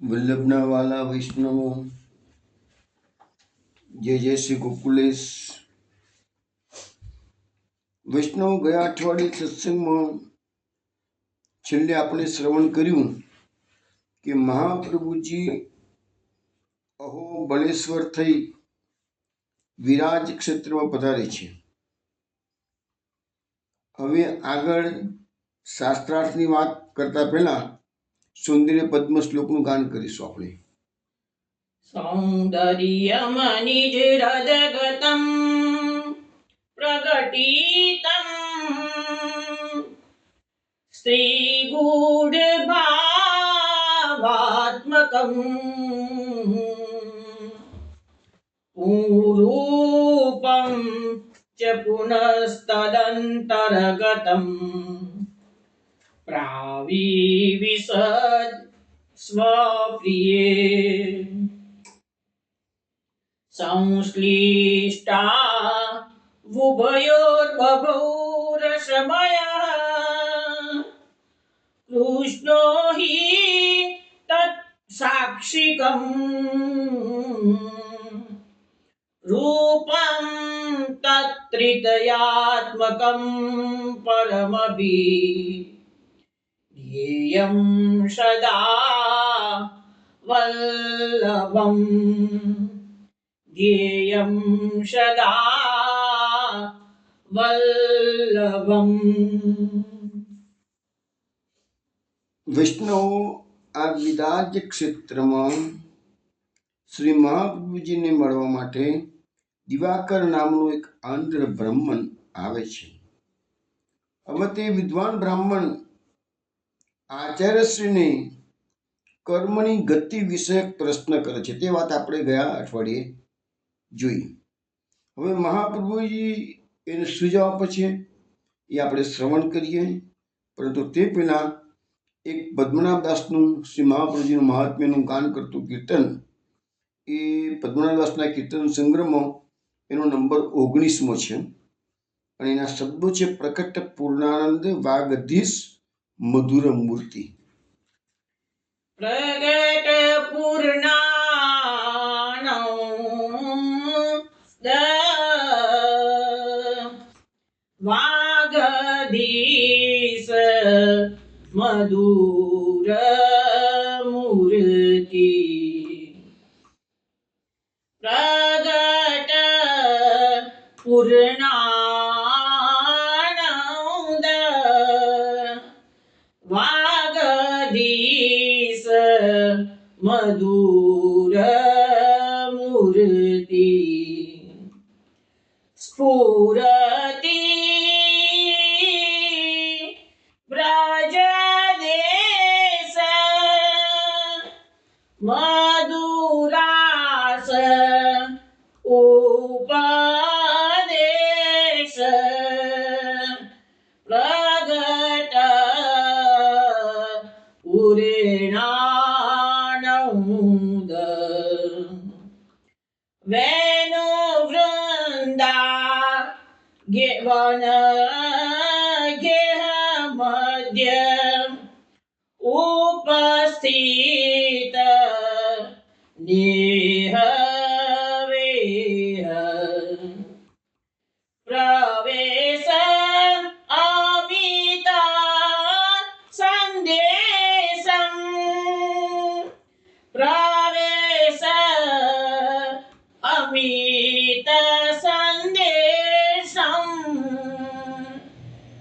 વલ્લભના વાલા વૈષ્ણવો, જય જય શ્રી ગોકુલેશ. વૈષ્ણવ, ગયા અઠવાડિયે સત્સંગમાં છેલ્લે આપણે શ્રવણ કર્યું કે મહાપ્રભુજી અહો બળેશ્વર થઈ વિરાજ ક્ષેત્રમાં પધારે છે. હવે આગળ શાસ્ત્રાર્થની વાત કરતા પહેલા સૌંદર્ય પદ્મ શ્લોકનું ગાન કરીશું આપણે. સૌંદર્યમનિજ હૃદગતં પ્રગટીતં શ્રીગૂઢભાવાત્મકં પૂરૂપં ચ પુનસ્તદંતર્ગતં પ્રાવિવિશદ સ્વપ્રિયે સંશ્લિષ્ટા વુભયોર્બભૌરસમયः કૃષ્ણો હિ તત્ સાક્ષિકં રૂપં તત્ત્રિતયાત્મકં પરમભિ ધ્યેયં સદા વલ્લભં ધ્યેયં સદા વલ્લભં. વૈષ્ણવો, આ વિરાજ ક્ષેત્રમાં શ્રી મહાપ્રભુજીને મળવા માટે દિવાકર નામનો એક આંધ્ર બ્રાહ્મણ આવે છે. હવે તે વિદ્વાન બ્રાહ્મણ આચાર્યશ્રીને કર્મની ગતિ વિષયક પ્રશ્ન કરે છે. તે વાત આપણે ગયા અઠવાડિયે જોઈ. હવે મહાપ્રભુજી એને સુઝાવ આપે છે, એ આપણે શ્રવણ કરીએ. પરંતુ તે પહેલા એક પદ્મનાભદાસનું શ્રી મહાપ્રભુજીનું મહાત્મ્યનું ગાન કરતું કીર્તન, એ પદ્મનાભદાસના કીર્તન સંગ્રહમાં એનો નંબર 19મો છે અને એના શબ્દો છે પ્રકટ પૂર્ણાનંદ વાગધીશ મધુર મૂર્તિ. પ્રગટ પૂર્ણાનંદ વાગધીશ મધુર મૂર્તિ. પ્રગટ પૂર્ણાનંદ વાગધીશ મધુર મૂર્તિ. સ્ફુરતિ બ્રજદેશ મધુરાસ ઉપદેશ. પ્રગટ પૂર્ણાનંદ વેણુ વૃંદા વન ગેહ મધ્ય ઉપસ્થિત નેહ વેહ. પ્રવેશ અમિત સંદેશં પ્રવેશ અમિત સંદેશં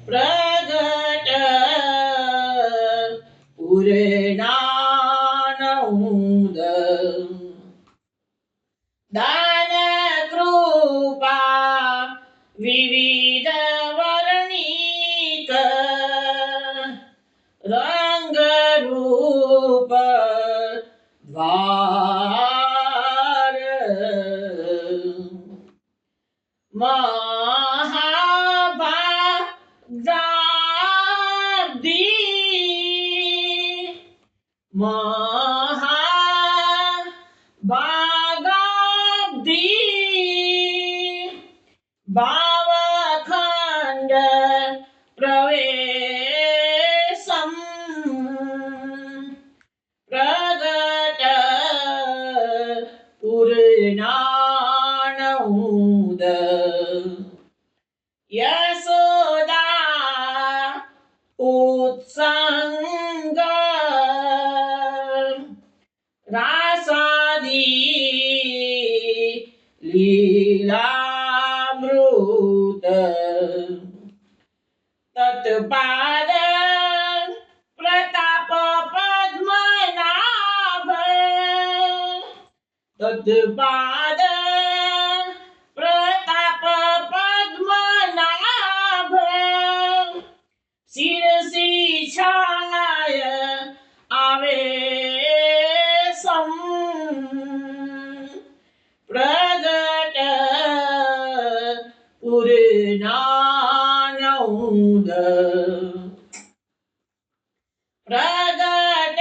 પ્રગટ પૂર્ણાનંદ. દાન કૃપા વિવિધ વર્ણિક રંગ રૂપ દ્વાર મહાભાગાબ્ધિ મહાભાગાબ્ધિ ભાવખંડ પ્રવેશમ પ્રગટ રાસાદી લીલામૃત તત્પાદ પ્રતાપ પદ્મનાભ તત્પાદ પ્રતાપ પદ્મનાભ શિરસી છાય આવે સમ પ્રગટ પૂર્ણાનંદ પ્રગટ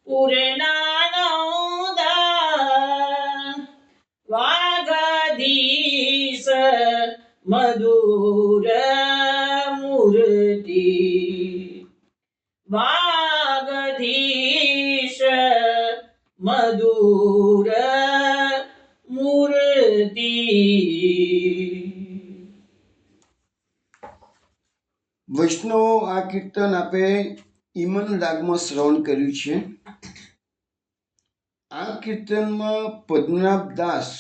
પૂર્ણાનંદ વાગધીશ મધુર મૂર્તિ વાગધીશ મધુર મૂર્તિ. વૈષ્ણવો આ કીર્તન આપે ઈમન રાગમાં શ્રવણ કર્યું છે. આ કીર્તનમાં પદ્મનાભ દાસ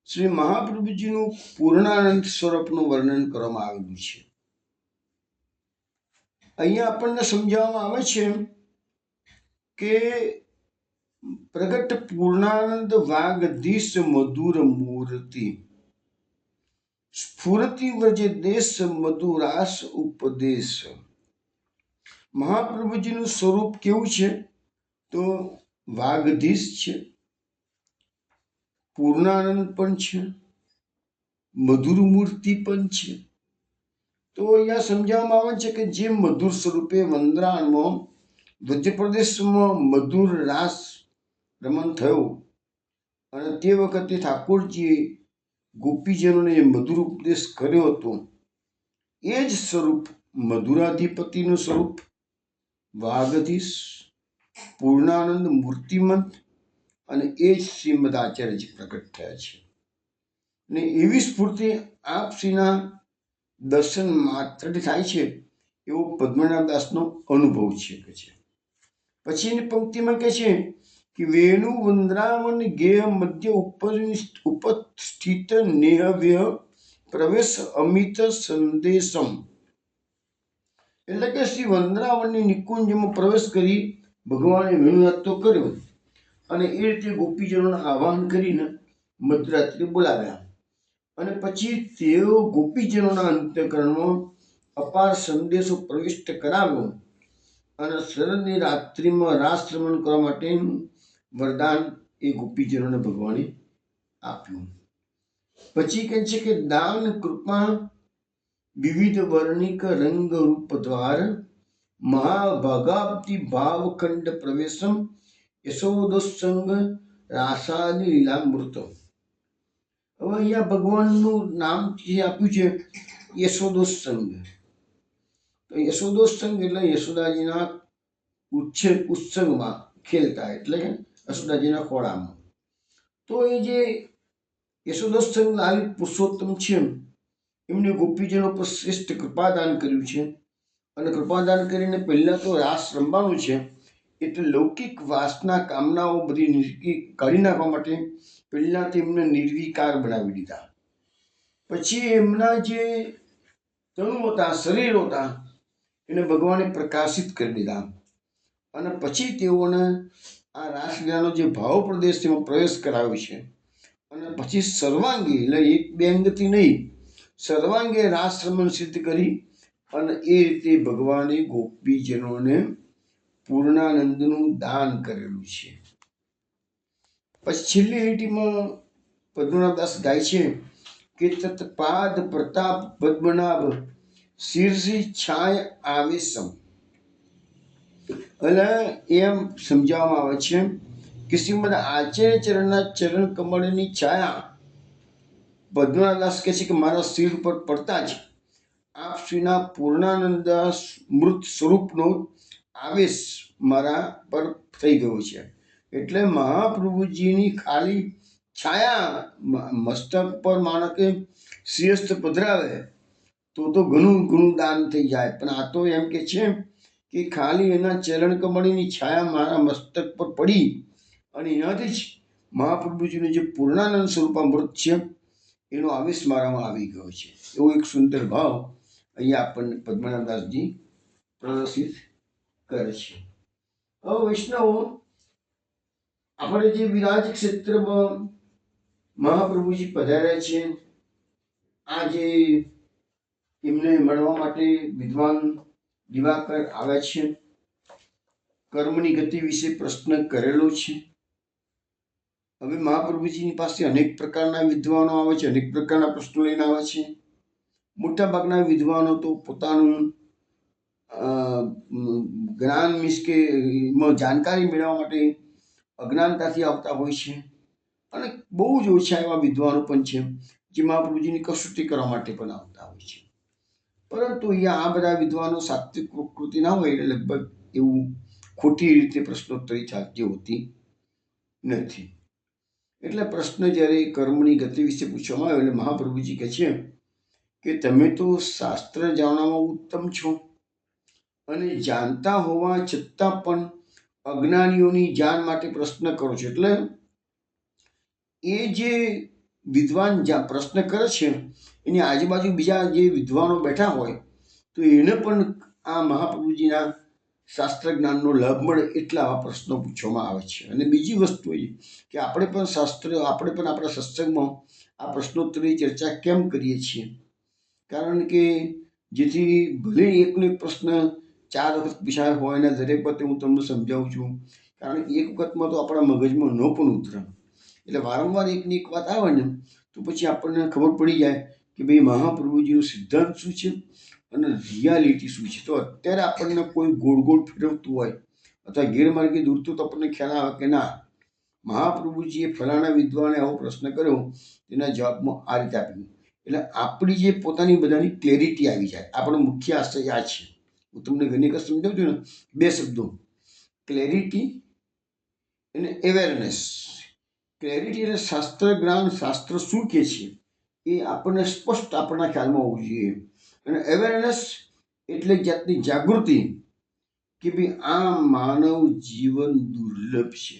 શ્રી મહાપ્રભુજીનું પૂર્ણાનંદ સ્વરૂપનું વર્ણન કરવામાં આવેલું છે. અહીંયા આપણને સમજાવવામાં આવે છે કે પ્રગટ પૂર્ણાનંદ વાગધીશ મધુર મૂર્તિ સ્ફુરતિ વ્રજે દેશ મધુરાસ ઉપદેશ. મહાપ્રભુજીનું સ્વરૂપ કેવું છે? તો વાગધીશ છે, પૂર્ણાનંદ પણ છે, મધુર મૂર્તિ પણ છે. તો અહીંયા સમજાવવામાં આવે છે કે જે મધુર સ્વરૂપે વંદરાણમાં મધ્યપ્રદેશમાં મધુર રાસ રમણ થયો અને તે વખતે ઠાકોરજીએ ગોપીજનોને મધુર ઉપદેશ કર્યો હતો, એ જ સ્વરૂપ મધુરાધિપતિનું સ્વરૂપ વાગધીશ પૂર્ણાનંદ મૂર્તિમંત અને એ જ શ્રીમદ આચાર્યજી પ્રગટ થયા છે. ને એવી સ્ફૂર્તિ આપશ્રીના દર્શન માત્રથી થાય છે એવો પદ્મનાભ દાસનો અનુભવ છે. પછીની પંક્તિમાં કહે છે કે વેણુ વંદ્રાવન ગેય મધ્ય ઉપસ્થિત નેહવ્ય પ્રવેશ અમિત સંદેશમ. એટલે કે શ્રી વંદ્રાવનની નિકુંજમાં પ્રવેશ કરી ભગવાને વેણુનાદ તો કર્યો અને એ રીતે ગોપીજનોને આહ્વાન કરીને મધરાત્રિ બોલાવ્યા અને પછી તેઓ ગોપીજનોના અંતઃકરણમાં અપાર સંદેશો પ્રવિષ્ટ કરાવ્યો અને શરદની રાત્રિમાં રાસ રમણ કરવા માટેનું વરદાન એ ગોપીજનોને ભગવાને આપ્યું. પછી કહે છે કે દાન કૃપા વિવિધ વર્ણિક રંગ રૂપ દ્વાર મહાભાગાબ્ધિ ભાવખંડ પ્રવેશમ યશોદોત્સંગ રાસાદિ લીલામૃત. હવે અહીંયા ભગવાનનું નામ જે આપ્યું છે યશોદોત્સંગ. તો યશોદોત્સંગ એટલે યશોદાજીના ઉત્સંગમાં ખેલતા, એટલે કે યશોદાજીના ખોળામાં. તો એ જે યશોદોત્સંગ લાલિત પુરુષોત્તમ છે એમને ગોપીજનો પર શ્રેષ્ઠ કૃપાદાન કર્યું છે અને કૃપાદાન કરીને પહેલાં તો રાસ રમવાનું છે એટલે લૌકિક વાસના કામનાઓ બધી કાઢી નાખવા માટે પહેલાં તેમને નિર્વિકાર બનાવી દીધા. પછી એમના જે તણુ હતા, શરીરો હતા, એને ભગવાને પ્રકાશિત કરી દીધા અને પછી તેઓને આ રાસલીલાનો જે ભાવ પ્રદેશ તેમાં પ્રવેશ કરાવ્યો છે અને પછી સર્વાંગી એટલે એક બે અંગથી નહીં, સર્વાંગે રાસ રમણ સિદ્ધ કરી અને એ રીતે ભગવાને ગોપીજનોને પૂર્ણાનંદનું દાન કરેલું છે. પછી છેલ્લી લીટીમાં પદ્મનાભ દાસ ગાય છે કે તત્પાદ પ્રતાપ પદ્મનાભ શીર્ષી છાય આવેશમ. એટલે એમ સમજાવવામાં આવે છે કે શ્રીમદ આચાર્ય ચરણના ચરણ કમળની છાયા પદ્મનાભ દાસ કહે છે કે મારા શિર પર પડતા જ આપ શ્રીના પૂર્ણાનંદ મૃત સ્વરૂપનો આવેશ મારા પર થઈ ગયો છે. એટલે મહાપ્રભુજીની ખાલી છાયા મસ્તક પર માણકે શ્રીહસ્ત પધરાવે તો ઘણું ઘણું દાન થઈ જાય. પણ આ તો એમ કે છે કે ખાલી એના ચરણ કમળની છાયા મારા મસ્તક પર પડી અને એનાથી જ મહાપ્રભુજીનું જે પૂર્ણાનંદ સ્વરૂપામૃત છે એનો આવેશ મારામાં આવી ગયો છે. એવો એક સુંદર ભાવ અહીંયા આપણને પદ્મનાભદાસજી પ્રદર્શિત કરે છે. હવે વૈષ્ણવો, આપણે જે વિરાજ ક્ષેત્રમાં મહાપ્રભુજી પધાર્યા છે, આ જે એમને મળવા માટે વિદ્વાન દિવાકર આવ્યા છે, કર્મની ગતિ વિશે પ્રશ્ન કરેલો છે. હવે મહાપ્રભુજીની પાસે અનેક પ્રકારના વિદ્વાનો આવે છે, અનેક પ્રકારના પ્રશ્નો લઈને આવે છે. મોટાભાગના વિદ્વાનો તો પોતાનું જ્ઞાન મીન્સ કે જાણકારી મેળવવા માટે અજ્ઞાનતાથી આવતા હોય છે, અને બહુ જ ઓછા એવા વિદ્વાનો પણ છે જે મહાપ્રભુજીની કસોટી કરવા માટે પણ આવતા હોય છે. પરંતુ અહીંયા આ બધા વિદ્વાનો સાત્વિક પ્રકૃતિ ના હોય એટલે લગભગ એવું ખોટી રીતે પ્રશ્નોત્તરી ચાલતી હોતી નથી. એટલે પ્રશ્ન જ્યારે કર્મની ગતિ વિશે પૂછવામાં આવ્યો એટલે મહાપ્રભુજી કહે છે કે તમે તો શાસ્ત્ર જાણવામાં ઉત્તમ છો અને જાણતા હોવા છતાં પણ અજ્ઞાનીઓની જાણ માટે પ્રશ્ન કરો છો. એટલે એ જે વિદ્વાન પ્રશ્ન કરે છે એની આજુબાજુ બીજા જે વિદ્વાનો બેઠા હોય તો એને પણ આ મહાપ્રભુજીના શાસ્ત્ર જ્ઞાનનો લાભ મળે એટલા આવા પ્રશ્નો પૂછવામાં આવે છે. અને બીજી વસ્તુ એ કે આપણે પણ આપણા સત્સંગમાં આ પ્રશ્નોત્તરી ચર્ચા કેમ કરીએ છીએ? કારણ કે જેથી ભલે એકનો એક પ્રશ્ન 4 વખત પૂછાયો હોય ને દરેક વખતે હું તમને સમજાવું છું, કારણ કે એક વખતમાં તો આપણા મગજમાં ન પણ ઉતરે. એટલે વારંવાર એકની એક વાત આવે ને તો પછી આપણને ખબર પડી જાય કે ભાઈ મહાપ્રભુજીનો સિદ્ધાંત શું છે અને રિયાલિટી શું છે. તો અત્યારે આપણને કોઈ ગોળ ગોળ ફેરવતું હોય અથવા ગેરમાર્ગે દોરતું તો આપણને ખ્યાલ આવે કે ના, મહાપ્રભુજીએ ફલાણા વિદ્વાને આવો પ્રશ્ન કર્યો, તેના જવાબમાં આ રીતે આપ્યું. એટલે આપણી જે પોતાની બધાની ક્લેરિટી આવી જાય. આપણો મુખ્ય આશય આ છે. હું તમને ઘણી વખત સમજાવું છું ને, 2 શબ્દો, ક્લેરિટી અને અવેરનેસ. ક્લેરિટી એટલે શાસ્ત્ર જ્ઞાન, શાસ્ત્ર શું કહે છે એ આપણને સ્પષ્ટ આપણા ખ્યાલમાં હોવું જોઈએ. અને અવેરનેસ એટલે જાતની જાગૃતિ કે ભાઈ આ માનવ જીવન દુર્લભ છે,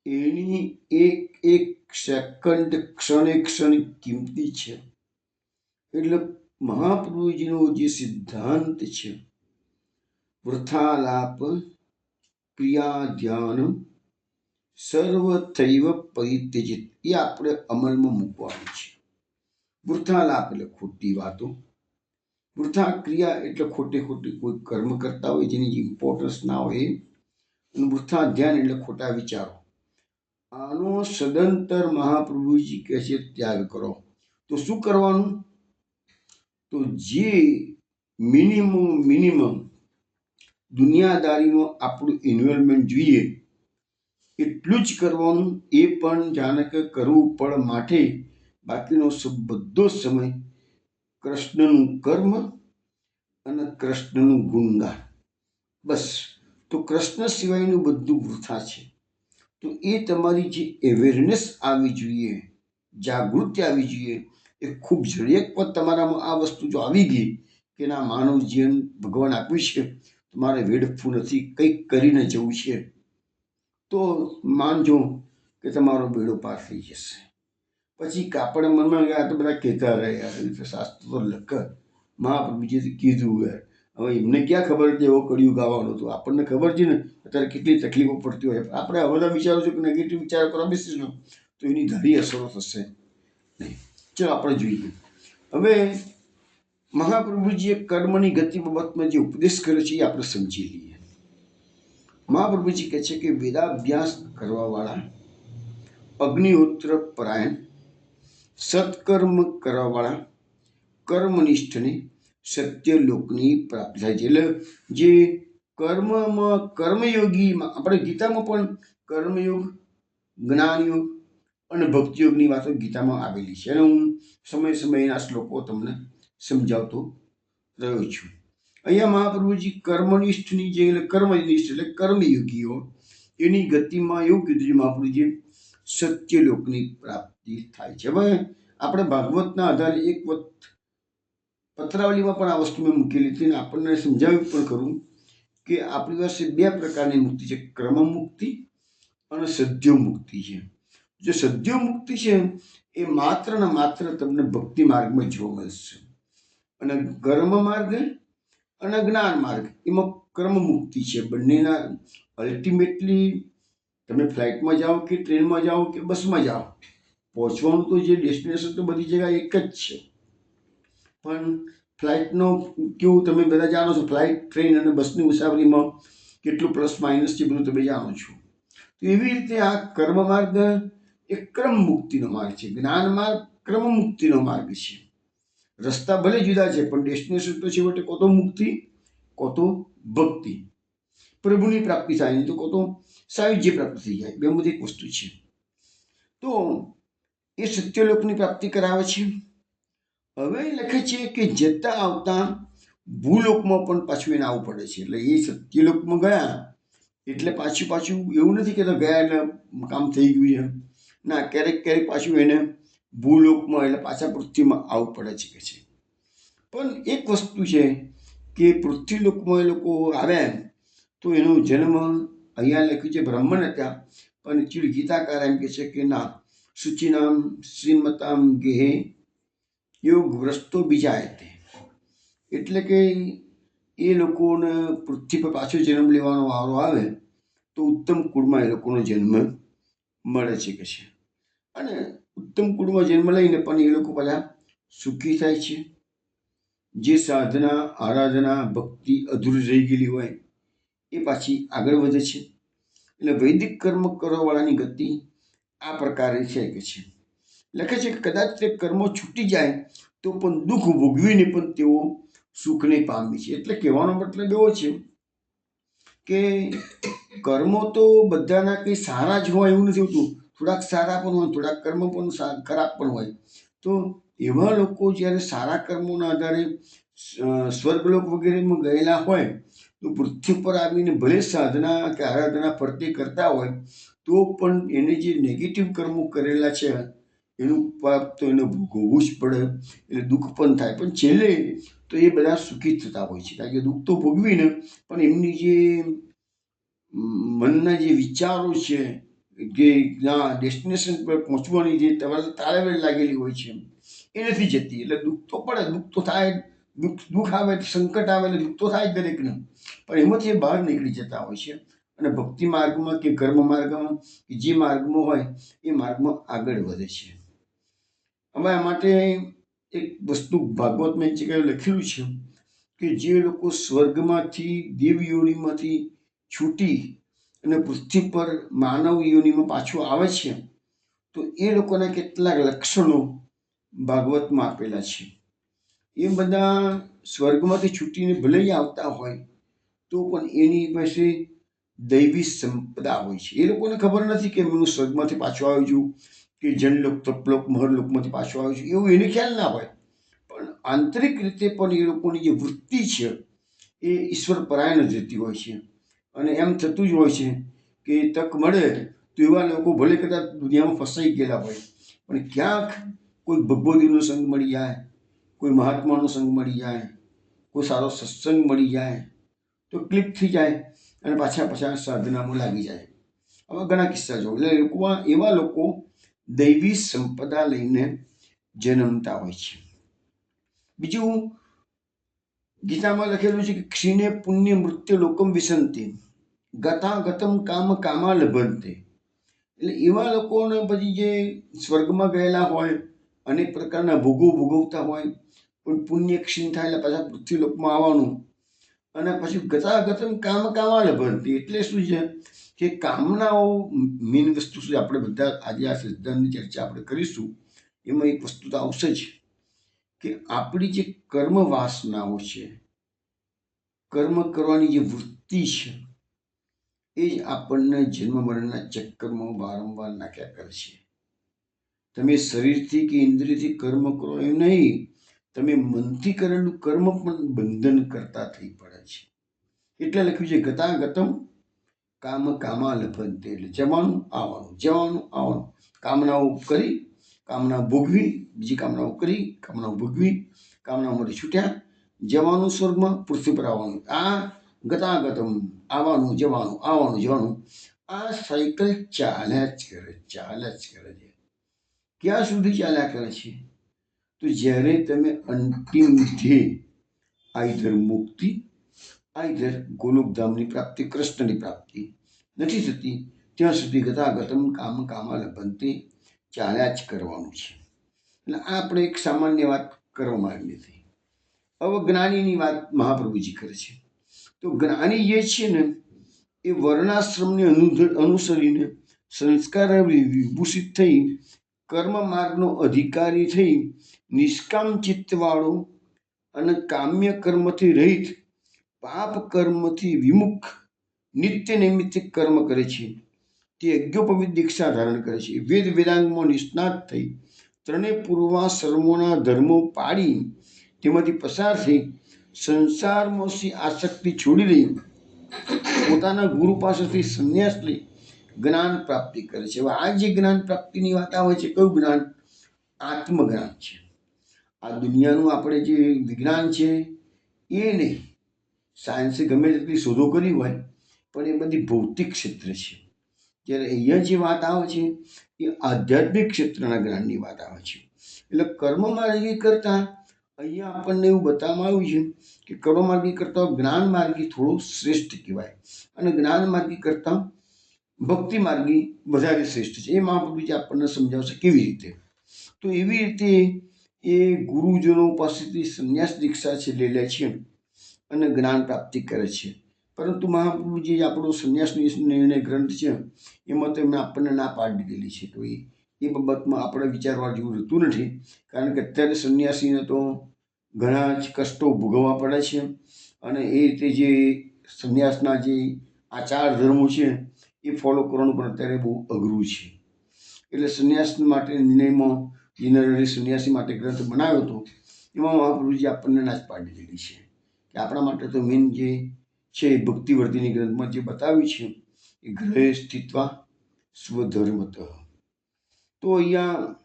એની એક એક સેકન્ડ ક્ષણે ક્ષણ કિંમતી છે. એટલે મહાપ્રભુજીનો જે સિદ્ધાંત છે વૃથાલાપ ક્રિયા ધ્યાન સર્વથૈવ પરિત્યજિત, એ આપણે અમલમાં મૂકવાનું છે. વૃથાલાપ એટલે ખોટી વાતો, વૃથા ક્રિયા એટલે ખોટી કોઈ કર્મ કરતા હોય જેની ઇમ્પોર્ટન્સ ના હોય, અને વૃથા ધ્યાન એટલે ખોટા વિચારો. આનો સદંતર મહાપ્રભુજી કહે છે ત્યાગ કરો. તો શું કરવાનું? તો જે મિનિમમ દુનિયાદારીમાં આપણું ઇન્વોલ્વમેન્ટ જોઈએ એટલું જ કરવાનું. એ પણ જાણે કે કરવું પણ માટે બાકીનો બધો સમય કૃષ્ણનું કર્મ અને કૃષ્ણનું ગુણગાન, બસ. તો કૃષ્ણ સિવાયનું બધું વૃથા છે. તો એ તમારી જે અવેરનેસ આવી જોઈએ, જાગૃતિ આવી જોઈએ, એ ખૂબ જરૂરી. એક વખત તમારામાં આ વસ્તુ જો આવી ગઈ કે ના, માનવ જીવન ભગવાન આપ્યું છે, તમારે વેડફવું નથી, કંઈક કરીને જવું છે, તો માનજો કે તમારો બેડો પાર થઈ જશે. પછી કાપડ મનમાં ગયા તો બધા કહેતા રહે યાર શાસ્ત્ર તો લખ મહાપ્રભુજીએ કીધું યાર. હવે એમને ક્યાં ખબર હતી એવો કળિયુગ આવવાનો હતો? આપણને ખબર છે ને અત્યારે કેટલી તકલીફો પડતી હોય. આપણે આ બધા વિચારો છો કે નેગેટિવ વિચારો કરવા બેસીશું તો એની ધારી અસરો થશે નહીં. ચલો આપણે જોઈએ. હવે મહાપ્રભુજીએ કર્મની ગતિ બાબતમાં જે ઉપદેશ કર્યો છે એ આપણે સમજી લઈએ. મહાપ્રભુજી કહે છે કે વેદાભ્યાસ કરવાવાળા, અગ્નિહોત્ર પરાયણ, સત્કર્મ કરવાવાળા, કર્મનિષ્ઠને સત્યલોકની પ્રાપ્તિ થાય છે. એટલે જે કર્મયોગી, આપણે ગીતામાં પણ કર્મયોગ, જ્ઞાનયોગ અને ભક્તિયોગની વાતો ગીતામાં આવેલી છે, અને હું સમયના શ્લોકો તમને સમજાવતો રહ્યો છું. અહીંયા મહાપ્રભુજી કર્મનિષ્ઠની જે કર્મનિષ્ઠ એટલે કર્મયોગીઓ, એની ગતિમાં એવું કીધું છે મહાપ્રભુજી, સત્યલોકની પ્રાપ્તિ થાય છે. હવે આપણે ભાગવતના આધારે એક વખત પત્રાવલીમાં પણ આ વસ્તુ મેં મૂકેલી હતી અને આપણને સમજાવ્યું પણ ખરું કે આપણી પાસે બે પ્રકારની મુક્તિ છે, ક્રમ મુક્તિ અને સદ્યો મુક્તિ છે. જે સદ્યો મુક્તિ છે એ માત્ર ને માત્ર તમને ભક્તિ માર્ગમાં જોવા મળશે, અને કર્મ માર્ગ અને જ્ઞાન માર્ગ એમાં કર્મ મુક્તિ છે. બંનેના અલ્ટિમેટલી તમે ફ્લાઇટમાં જાઓ કે ટ્રેનમાં જાઓ કે બસમાં જાઓ, પહોંચવાનું તો જે ડેસ્ટિનેશન તો બધી જગ્યાએ એક જ છે. પણ ફ્લાઇટનો કેવું તમે બધા જાણો છો, ફ્લાઇટ, ટ્રેન અને બસની મુસાફરીમાં કેટલું પ્લસ માઇનસ છે બધું તમે જાણો છો. તો એવી રીતે આ કર્મ માર્ગ એ ક્રમ મુક્તિનો માર્ગ છે, જ્ઞાન માર્ગ ક્રમ મુક્તિનો માર્ગ છે. રસ્તા ભલે જુદા છે પણ ડેસ્ટિનેશન તો છેવટે કો તો મુક્તિ કો તો ભક્તિ, પ્રભુની પ્રાપ્તિ થાય, નહીં તો કો તો સાયુજ્ય પ્રાપ્તિ થઈ જાય. બે બધી એક વસ્તુ છે. તો એ સત્યલોકની પ્રાપ્તિ કરાવે છે. હવે લખે છે કે જતા આવતા ભૂલોકમાં પણ પાછું એને આવવું પડે છે. એટલે એ સત્યલોકમાં ગયા એટલે પાછું એવું નથી કે ગયા એટલે કામ થઈ ગયું છે. ના, ક્યારેક પાછું એને ભૂલોકમાં એટલે પાછા પૃથ્વીમાં આવવું પડે છે. પણ એક વસ્તુ છે કે પૃથ્વીલોકમાં એ લોકો આવ્યા તો એનો જન્મ અહીંયા લખ્યું છે બ્રાહ્મણ હતા, પણ એકચ્યુઅલી ગીતાકાર એમ કહે છે કે ના, શુચિનામ શ્રીમતામ ગેહે યોગ વ્રસ્તો બીજા તે, એટલે કે એ લોકોને પૃથ્વી પર પાછો જન્મ લેવાનો વારો આવે તો ઉત્તમ કુળમાં એ લોકોનો જન્મ મળે છે કે છે. અને ઉત્તમ કુળમાં જન્મ લઈને પણ એ લોકો બધા સુખી થાય છે. જે સાધના, આરાધના, ભક્તિ અધૂરી રહી ગયેલી હોય એ પાછી આગળ વધે છે. એટલે વૈદિક કર્મ કરવાવાળાની ગતિ આ પ્રકારે છે કે છે. લખે છે કે કદાચ તે કર્મો છૂટી જાય તો પણ દુઃખ ભોગવીને પણ તેઓ સુખને પામે છે. એટલે કહેવાનો મતલબ એવો છે કે કર્મો તો બધાના કંઈ સારા જ હોય એવું નથી હોતું, થોડાક સારા પણ હોય, થોડાક કર્મ પણ ખરાબ પણ હોય. તો એવા લોકો જ્યારે સારા કર્મોના આધારે સ્વર્ગલોક વગેરેમાં ગયેલા હોય તો પૃથ્વી પર આવીને ભલે સાધના કે આરાધના ફરતે કરતા હોય તો પણ એને જે નેગેટિવ કર્મો કરેલા છે એનું પાપ તો એને ભોગવવું જ પડે. એટલે દુઃખ પણ થાય, પણ છેલ્લે તો એ બધા સુખી થતા હોય છે. કારણ કે દુઃખ તો ભોગવીને પણ એમની જે મનના જે વિચારો છે કે ડેસ્ટિનેશન પર પહોંચવાની જે તાળવેલ લાગેલી હોય છે એ નથી જતી. એટલે દુઃખ તો પડે, દુઃખ તો થાય, દુઃખ આવે, સંકટ આવે એટલે દુઃખ તો થાય જ દરેકને, પણ એમાંથી બહાર નીકળી જતા હોય છે અને ભક્તિ માર્ગમાં કે કર્મ માર્ગમાં કે જે માર્ગમાં હોય એ માર્ગમાં આગળ વધે છે. અમારા માટે એક વસ્તુ ભાગવતમાં એક જગ્યાએ લખેલું છે કે જે લોકો સ્વર્ગમાંથી દેવ યોનિમાંથી છૂટી અને પૃથ્વી પર માનવ યોનિમાં પાછું આવે છે તો એ લોકોના કેટલાક લક્ષણો ભાગવતમાં આપેલા છે. એ બધા સ્વર્ગમાંથી છૂટીને ભલે આવતા હોય તો પણ એની પાસે દૈવી સંપદા હોય છે. એ લોકોને ખબર નથી કે હું સ્વર્ગમાંથી પાછો આવ્યો છું કે જનલોક, તપલોક, મહરલોકમાંથી પાછો આવ્યો છું, એવું એને ખ્યાલ ના હોય. પણ આંતરિક રીતે પણ એ લોકોની જે વૃત્તિ છે એ ઈશ્વર પરાયણ જ રહેતી હોય છે. અને એમ થતું જ હોય છે કે તક મળે તો એવા લોકો ભલે કદાચ દુનિયામાં ફસાઈ ગયેલા હોય પણ ક્યાંક કોઈ ભગવતીનો સંગ મળી જાય, કોઈ મહાત્માનો સંગ મળી જાય, કોઈ સારો સત્સંગ મળી જાય તો ક્લિક થઈ જાય અને પાછા સાધનામાં લાગી જાય. આવા ઘણા કિસ્સા જો. એટલે એવા લોકો દૈવી સંપદા લઈને જન્મતા હોય છે. બીજું ગીતામાં લખેલું છે કે ક્ષીણે પુણ્ય મૃત્યુ લોકમ વિસંતિ ગતાગતમ કામ કામા લભંતે. એટલે એવા લોકોને પછી જે સ્વર્ગમાં ગયેલા હોય, અનેક પ્રકારના ભોગો ભોગવતા હોય, પણ પુણ્ય ક્ષીણ થાય એટલે પાછા પૃથ્વીલોકમાં આવવાનું. અને પછી ગતાગતમ કામ કામા લભંતે એટલે શું છે કે કામનાઓ મેઇન વસ્તુ શું, આપણે બધા આજે આ સિદ્ધાંતની ચર્ચા આપણે કરીશું એમાં એક વસ્તુ તો આવશે જ કે આપણી જે કર્મ વાસનાઓ છે, કર્મ કરવાની જે વૃત્તિ છે એ જ આપણને જન્મ મરણના ચક્કરમાં વારંવાર નાખ્યા કરે છે. તમે શરીરથી કે ઇન્દ્રિયથી કર્મ કરો એ નહીં, તમે મનથી કરેલું કર્મ પણ બંધન કરતા થઈ પડે છે. એટલે લખ્યું છે ગતાગતમ કામ કામા લભંતે, એટલે જવાનું આવવાનું, કામનાઓ કરી, કામના ભોગવી, બીજી કામનાઓ કરી, કામનાઓ ભોગવી કામનામાંથી છૂટ્યા, જવાનું સ્વર્ગમાં, પૃથ્વી પર આવવાનું. આ ગતાગતમ, આવવાનું જવાનું, આવવાનું જવાનું, આ સાયકલ ચાલ્યા જ કરે છે. ક્યાં સુધી ચાલ્યા કરે છે? તો જ્યારે તમે અંતિમ ધ્યેય આઈધર મુક્તિ, આઈધર ગોલોકધામની પ્રાપ્તિ, કૃષ્ણની પ્રાપ્તિ નથી થતી, ત્યાં સુધી ગતાગતમ કામ કામાલભંતે ચાલ્યા જ કરવાનું છે. એટલે આ આપણે એક સામાન્ય વાત કરવામાં આવી હતી. હવે જ્ઞાનીની વાત મહાપ્રભુજી કરે છે. તો જ્ઞાની જે છે ને એ વર્ણાશ્રમને અનુસરીને સંસ્કાર વિભૂષિત થઈ કર્મ માર્ગનો અધિકારી થઈ નિષ્કામ ચિત્તવાળો અને કામ્ય કર્મથી રહિત પાપ કર્મથી વિમુખ નિત્ય નૈમિત્તિક કર્મ કરે છે. તે યજ્ઞોપવિત દીક્ષા ધારણ કરે છે. વેદ વેદાંગમાં નિષ્ણાત થઈ ત્રણેય પૂર્વાશ્રમોના ધર્મો પાડી તેમાંથી પસાર થઈ સંસારમાં આસક્તિ છોડી દઈ પોતાના ગુરુ પાસેથી સંન્યાસ લઈ જ્ઞાન પ્રાપ્તિ કરે છે. હવે આ જે જ્ઞાન પ્રાપ્તિની વાત આવે છે, કયું જ્ઞાન? આત્મજ્ઞાન છે. આ દુનિયાનું આપણે જે વિજ્ઞાન છે એ નહીં. સાયન્સે ગમે તેટલી શોધો કરી હોય પણ એ બધી ભૌતિક ક્ષેત્ર છે. જ્યારે અહીંયા જે વાત આવે છે એ આધ્યાત્મિક ક્ષેત્રના જ્ઞાનની વાત આવે છે. એટલે કર્મ માર્ગી કરતાં અહીંયા આપણને એવું બતાવવામાં આવ્યું છે કે કર્મ માર્ગી કરતાં જ્ઞાન માર્ગી થોડો શ્રેષ્ઠ કહેવાય, અને જ્ઞાન માર્ગી કરતાં ભક્તિ માર્ગી વધારે શ્રેષ્ઠ છે. એ મહાપ્રભુજી આપણને સમજાવશે કેવી રીતે. તો એવી રીતે એ ગુરુજનો પાસેથી સંન્યાસ દીક્ષા છે લઈ લે છે અને જ્ઞાન પ્રાપ્તિ કરે છે. પરંતુ મહાપ્રભુજી આપણો સંન્યાસ નિર્ણય ગ્રંથ છે એમાં તો એમને આપણને ના પાડી દીધેલી છે. તો એ બાબતમાં આપણે વિચારવા જેવું રહેતું નથી, કારણ કે અત્યારે સંન્યાસીને તો ઘણા જ કષ્ટો ભોગવવા પડે છે, અને એ રીતે જે સંન્યાસના જે આચાર ધર્મો છે એ ફોલો કરવાનું પણ અત્યારે બહુ અઘરું છે. એટલે સંન્યાસ માટે નિર્ણયમાં જે સંન્યાસી માટે ગ્રંથ બનાવ્યો હતો એમાં મહાપ્રભુજી આપણને ના જ પાડી દીધી છે કે આપણા માટે તો મેન જે છે ભક્તિવર્ધિની ગ્રંથમાં જે બતાવ્યું છે એ ગ્રહે સ્થિત્વા સ્વધર્મતઃ. તો અહીંયા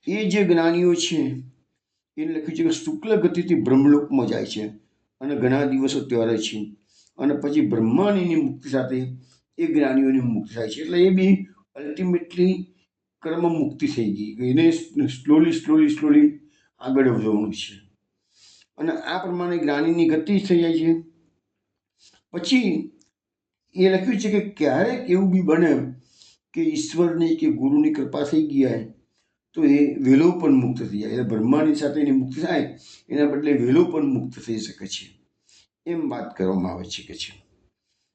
એ જે જ્ઞાનીઓ છે એને લખ્યું છે કે શુક્લ ગતિથી બ્રહ્મલોકમાં જાય છે અને ઘણા દિવસો ત્યારે છે, અને પછી બ્રહ્માનીની મુક્તિ સાથે એ જ્ઞાનીઓની મુક્તિ થાય છે. એટલે એ બી અલ્ટિમેટલી કર્મ મુક્તિ થઈ ગઈ. એને સ્લોલી આગળ વધવાનું છે, અને આ પ્રમાણે જ્ઞાનીની ગતિ થઈ જાય છે. પછી એ લખ્યું છે કે ક્યારેક એવું બી બને કે ઈશ્વરની કે ગુરુની કૃપા થઈ ગયા તો એ વહેલો પણ મુક્ત થઈ જાય. એટલે બ્રહ્માની સાથે એની મુક્તિ થાય એના બદલે વહેલો પણ મુક્ત થઈ શકે છે, એમ વાત કરવામાં આવે છે.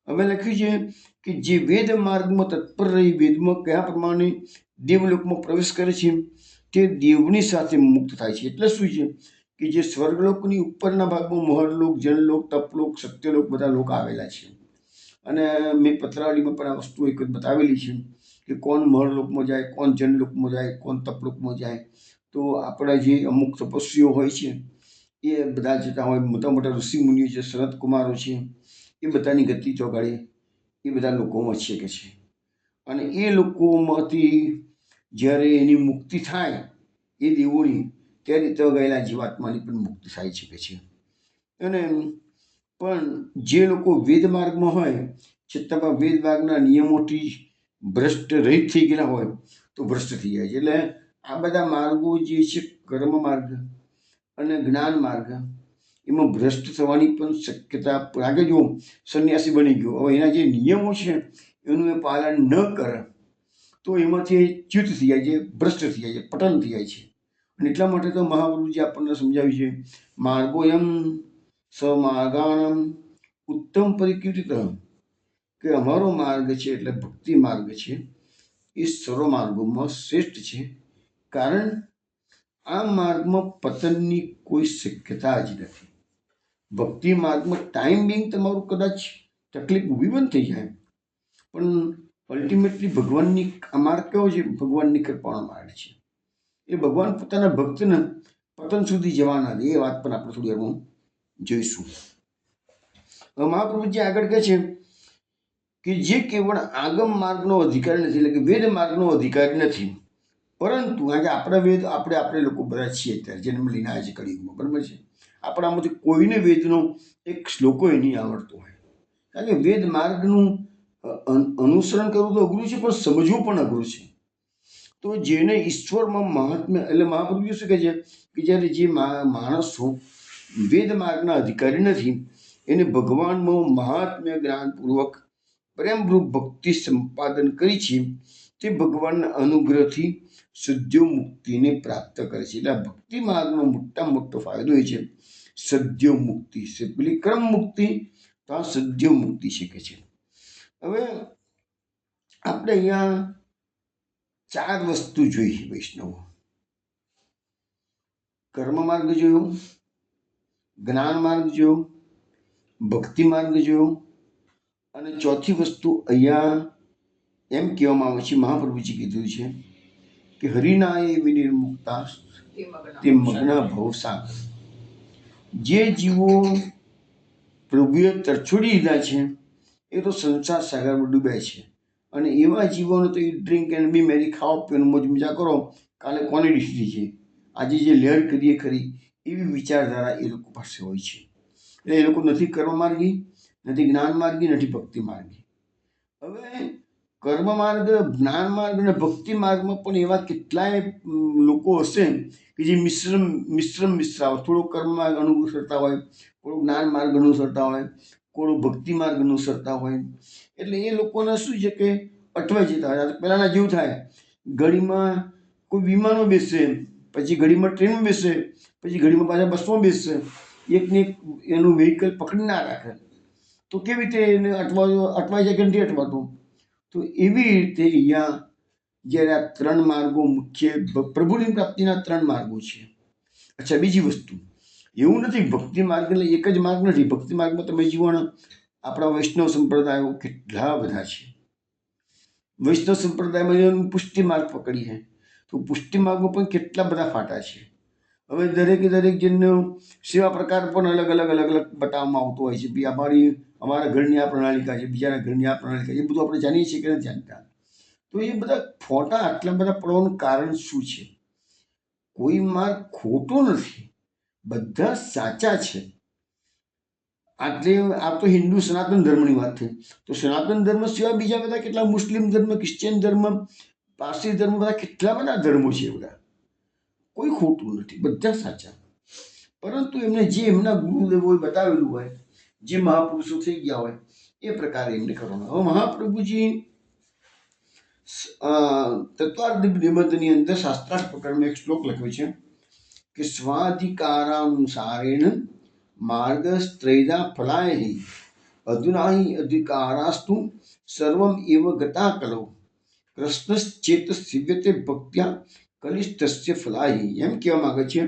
અમે લખ્યું છે કે જે વેદ માર્ગમાં તત્પર રહી વેદમાં કયા પ્રમાણે દેવલોકમાં પ્રવેશ કરે છે તે દેવની સાથે મુક્ત થાય છે. એટલે શું છે કે જે સ્વર્ગલોકની ઉપરના ભાગમાં મહરલોક, જનલોક, તપલોક, સત્યલોક બધા લોક આવેલા છે. અને મેં પત્રાવલીમાં પણ આ વસ્તુ એક જ બતાવેલી છે કે કોણ મહરલોકમાં જાય, કોણ જનલોકમાં જાય, કોણ તપલોકમાં જાય. તો આપણા જે અમુક તપસ્વીઓ હોય છે એ બધા જતા હોય, મોટા મોટા ઋષિ મુનિઓ છે, સનત કુમારો છે, એ બધાની ગતિ ચોગાડી એ બધા લોકોમાં છે કે છે. અને એ લોકોમાંથી જ્યારે એની મુક્તિ થાય એ દેવોની, ત્યારે તો ગયેલા જીવાત્માની પણ મુક્તિ થાય છે કે છે. અને પણ જે લોકો વેદ માર્ગમાં હોય છતાં પણ વેદ માર્ગના નિયમોથી ભ્રષ્ટ રહિત થઈ ગયેલા હોય તો ભ્રષ્ટ થઈ જાય છે. એટલે આ બધા માર્ગો જે છે કર્મ માર્ગ અને જ્ઞાન માર્ગ એમાં ભ્રષ્ટ થવાની પણ શક્યતા લાગે. જો સંન્યાસી બની ગયો, હવે એના જે નિયમો છે એનું એ પાલન ન કરે તો એમાંથી ચ્યુત થઈ જાય છે, ભ્રષ્ટ થઈ જાય છે, પતન થઈ જાય છે. અને એટલા માટે તો મહાપ્રભુજી આપણને સમજાવ્યું છે માર્ગો એમ સ્વમાર્ગાણમ ઉત્તમ પરિકીર્તિત, કે અમારો માર્ગ છે એટલે ભક્તિ માર્ગ છે એ સર્વ માર્ગોમાં શ્રેષ્ઠ છે. કારણ આ માર્ગમાં પતનની કોઈ શક્યતા જ નથી. ભક્તિ માર્ગમાં ટાઈમ બિંગ તમારું કદાચ તકલીફ ઊભી પણ થઈ જાય, પણ અલ્ટિમેટલી ભગવાનની આ માર્ગ કેવો છે? ભગવાનની કૃપાનો માર્ગ છે. એ ભગવાન પોતાના ભક્તને પતન સુધી જવાના દે. એ વાત પણ આપણે થોડી વાર જોઈશું. હવે મહાપ્રભુજી આગળ કહે છે કે જે કેવળ આગમ માર્ગનો અધિકારી નથી, એટલે કે વેદ માર્ગનો અધિકારી નથી, પરંતુ આજે આપણા વેદ આપણે લોકો બધા છીએ અત્યારે જન્મ લઈને આવ્યા છે કળિયુગમાં, બરાબર છે. આપણામાંથી કોઈને વેદનો એક શ્લોકો નહીં આવડતો હોય, કારણ કે વેદ માર્ગનું અનુસરણ કરવું તો અઘરું છે, પણ સમજવું પણ અઘરું છે. તો જેને ઈશ્વરમાં મહાત્મ્ય, એટલે મહાપ્રભુ શું કહે છે કે જ્યારે જે માણસો વેદ માર્ગના અધિકારી નથી એને ભગવાનમાં મહાત્મ્ય જ્ઞાનપૂર્વક પ્રેમરૂપ ભક્તિ સંપાદન કરી છે, તે ભગવાનના અનુગ્રહથી સદ્યો મુક્તિને પ્રાપ્ત કરે છે. એટલે ભક્તિ માર્ગનો મોટામાં મોટો ફાયદો એ છે સદ્યો મુક્તિ. પેલી ક્રમ મુક્તિ તો આ સદ્યો મુક્તિ શીખે છે. હવે આપણે અહીંયા 4 વસ્તુ જોઈ વૈષ્ણવો. કર્મ માર્ગ જોયો, જ્ઞાન માર્ગ જોયો, ભક્તિ માર્ગ જોયો, અને ચોથી વસ્તુ અહીંયા એમ કહેવામાં આવે છે, મહાપ્રભુજી કીધું છે કે હરિના એ વિનિર્મુક્તા તે મગ્ન ભવસાગર. જે જીવો પ્રભુએ તરછોડી દીધા છે એ તો સંસાર સાગરમાં ડૂબ્યા છે, અને એવા જીવોને તો એ ડ્રિંક એન્ડ બી મેરી, ખાઓ પીઓ મોજ મજા કરો, કાલે કોની ડિસ્ટ્રી છે, આજે જે લહેર કરીએ ખરી, એવી વિચારધારા એ લોકો પાસે હોય છે. એટલે એ લોકો નથી કર્મ માર્ગી, નથી જ્ઞાન માર્ગી, નથી ભક્તિ માર્ગી. હવે કર્મ માર્ગ, જ્ઞાન માર્ગ અને ભક્તિ માર્ગમાં પણ એવા કેટલાય લોકો હશે કે જે મિશ્રાઓ, થોડો કર્મ માર્ગ અનુસરતા હોય, થોડો જ્ઞાન માર્ગ અનુસરતા હોય, થોડો ભક્તિ માર્ગ અનુસરતા હોય. એટલે એ લોકોને શું છે કે અટવાઈ જતા હોય. પહેલાંના જેવું થાય, ઘડીમાં કોઈ વિમાનમાં બેસશે, પછી ઘડીમાં ટ્રેનમાં બેસશે, પછી ઘડીમાં પાછા બસમાં બેસશે, એકને એક એનું વ્હીકલ પકડી ના રાખે, તો કેવી રીતે એને અટવાઈ જાય કે નથી અટવાતું? તો એવી રીતે અહીંયા જ્યારે આ 3 માર્ગો મુખ્ય પ્રભુની પ્રાપ્તિના 3 માર્ગો છે. અચ્છા, બીજી વસ્તુ, એવું નથી ભક્તિ માર્ગ એટલે એક જ માર્ગ નથી. ભક્તિ માર્ગમાં તમે જુઓ ને, આપણા વૈષ્ણવ સંપ્રદાયો કેટલા બધા છે. વૈષ્ણવ સંપ્રદાયમાં પુષ્ટિ માર્ગ પકડી છે, તો પુષ્ટિ માર્ગમાં પણ કેટલા બધા ફાટા છે. હવે દરેક જણનો સેવા પ્રકાર પણ અલગ બતાવવામાં આવતો હોય છે. અમારા ઘરની આ પ્રણાલિકા છે, બીજાના ઘરની આ પ્રણાલિકા છે, એ બધું આપણે જાણીએ છીએ કે નથી જાણતા? તો એ બધા ફોટા આટલા બધા પડવાનું કારણ શું છે? કોઈ માર્ગ ખોટો નથી, બધા સાચા છે. આ તો હિન્દુ સનાતન ધર્મની વાત થઈ. તો સનાતન ધર્મ સિવાય બીજા બધા કેટલા, મુસ્લિમ ધર્મ, ક્રિશ્ચિયન ધર્મ, પારસી ધર્મ, બધા કેટલા બધા ધર્મો છે. બધા કોઈ ખોટું નથી, બધા સાચા. પરંતુ એમને જે એમના ગુરુદેવોએ બતાવેલું હોય, જે મહાપુરુષો થઈ ગયા હોય, એ પ્રકારે એમને કરવાનું. હવે મહાપ્રભુજી તત્વાર્થ નિબંધની અંદર શાસ્ત્રાર્થ પ્રકરણમાં એક શ્લોક લખ્યો છે કે સ્વાધિકારાનુસારેણ માર્ગસ્ત્રૈધા ફલાય અધુના હિ અધિકારાસ્તુ સર્વમ એવ ગતા કલો કૃષ્ણશ્ચેત શિવ્યતે ભક્ત્યા કનિષ્ઠસ્ય ફલાય. એમ કહેવા માંગે છે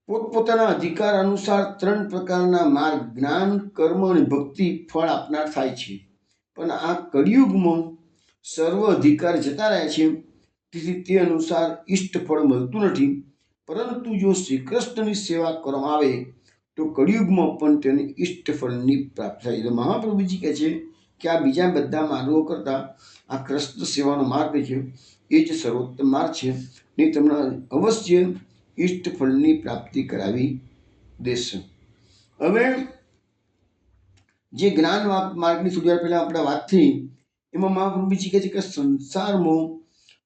પોતપોતાના અધિકાર અનુસાર 3 પ્રકારના માર્ગ, જ્ઞાન, કર્મ અને ભક્તિ ફળ આપનાર થાય છે. પણ આ કળિયુગમાં સર્વ અધિકાર જતા રહ્યા છે, તેથી તે અનુસાર ઈષ્ટ ફળ મળતું નથી. પરંતુ જો શ્રી કૃષ્ણની સેવા કરવામાં આવે તો કળિયુગમાં પણ તેને ઈષ્ટ ફળની પ્રાપ્તિ થાય. એટલે મહાપ્રભુજી કહે છે કે આ બીજા બધા માર્ગો કરતાં આ કૃષ્ણ સેવાનો માર્ગ છે એ જ સર્વોત્તમ માર્ગ છે, ને તમને અવશ્ય ઈષ્ટ ફળની પ્રાપ્તિ કરાવી દેશે. હવે જે જ્ઞાન માર્ગની થોડી વાર પહેલા આપણે વાત થઈ, એમાં મહાપ્રભુજી કહે છે કે સંસારમાં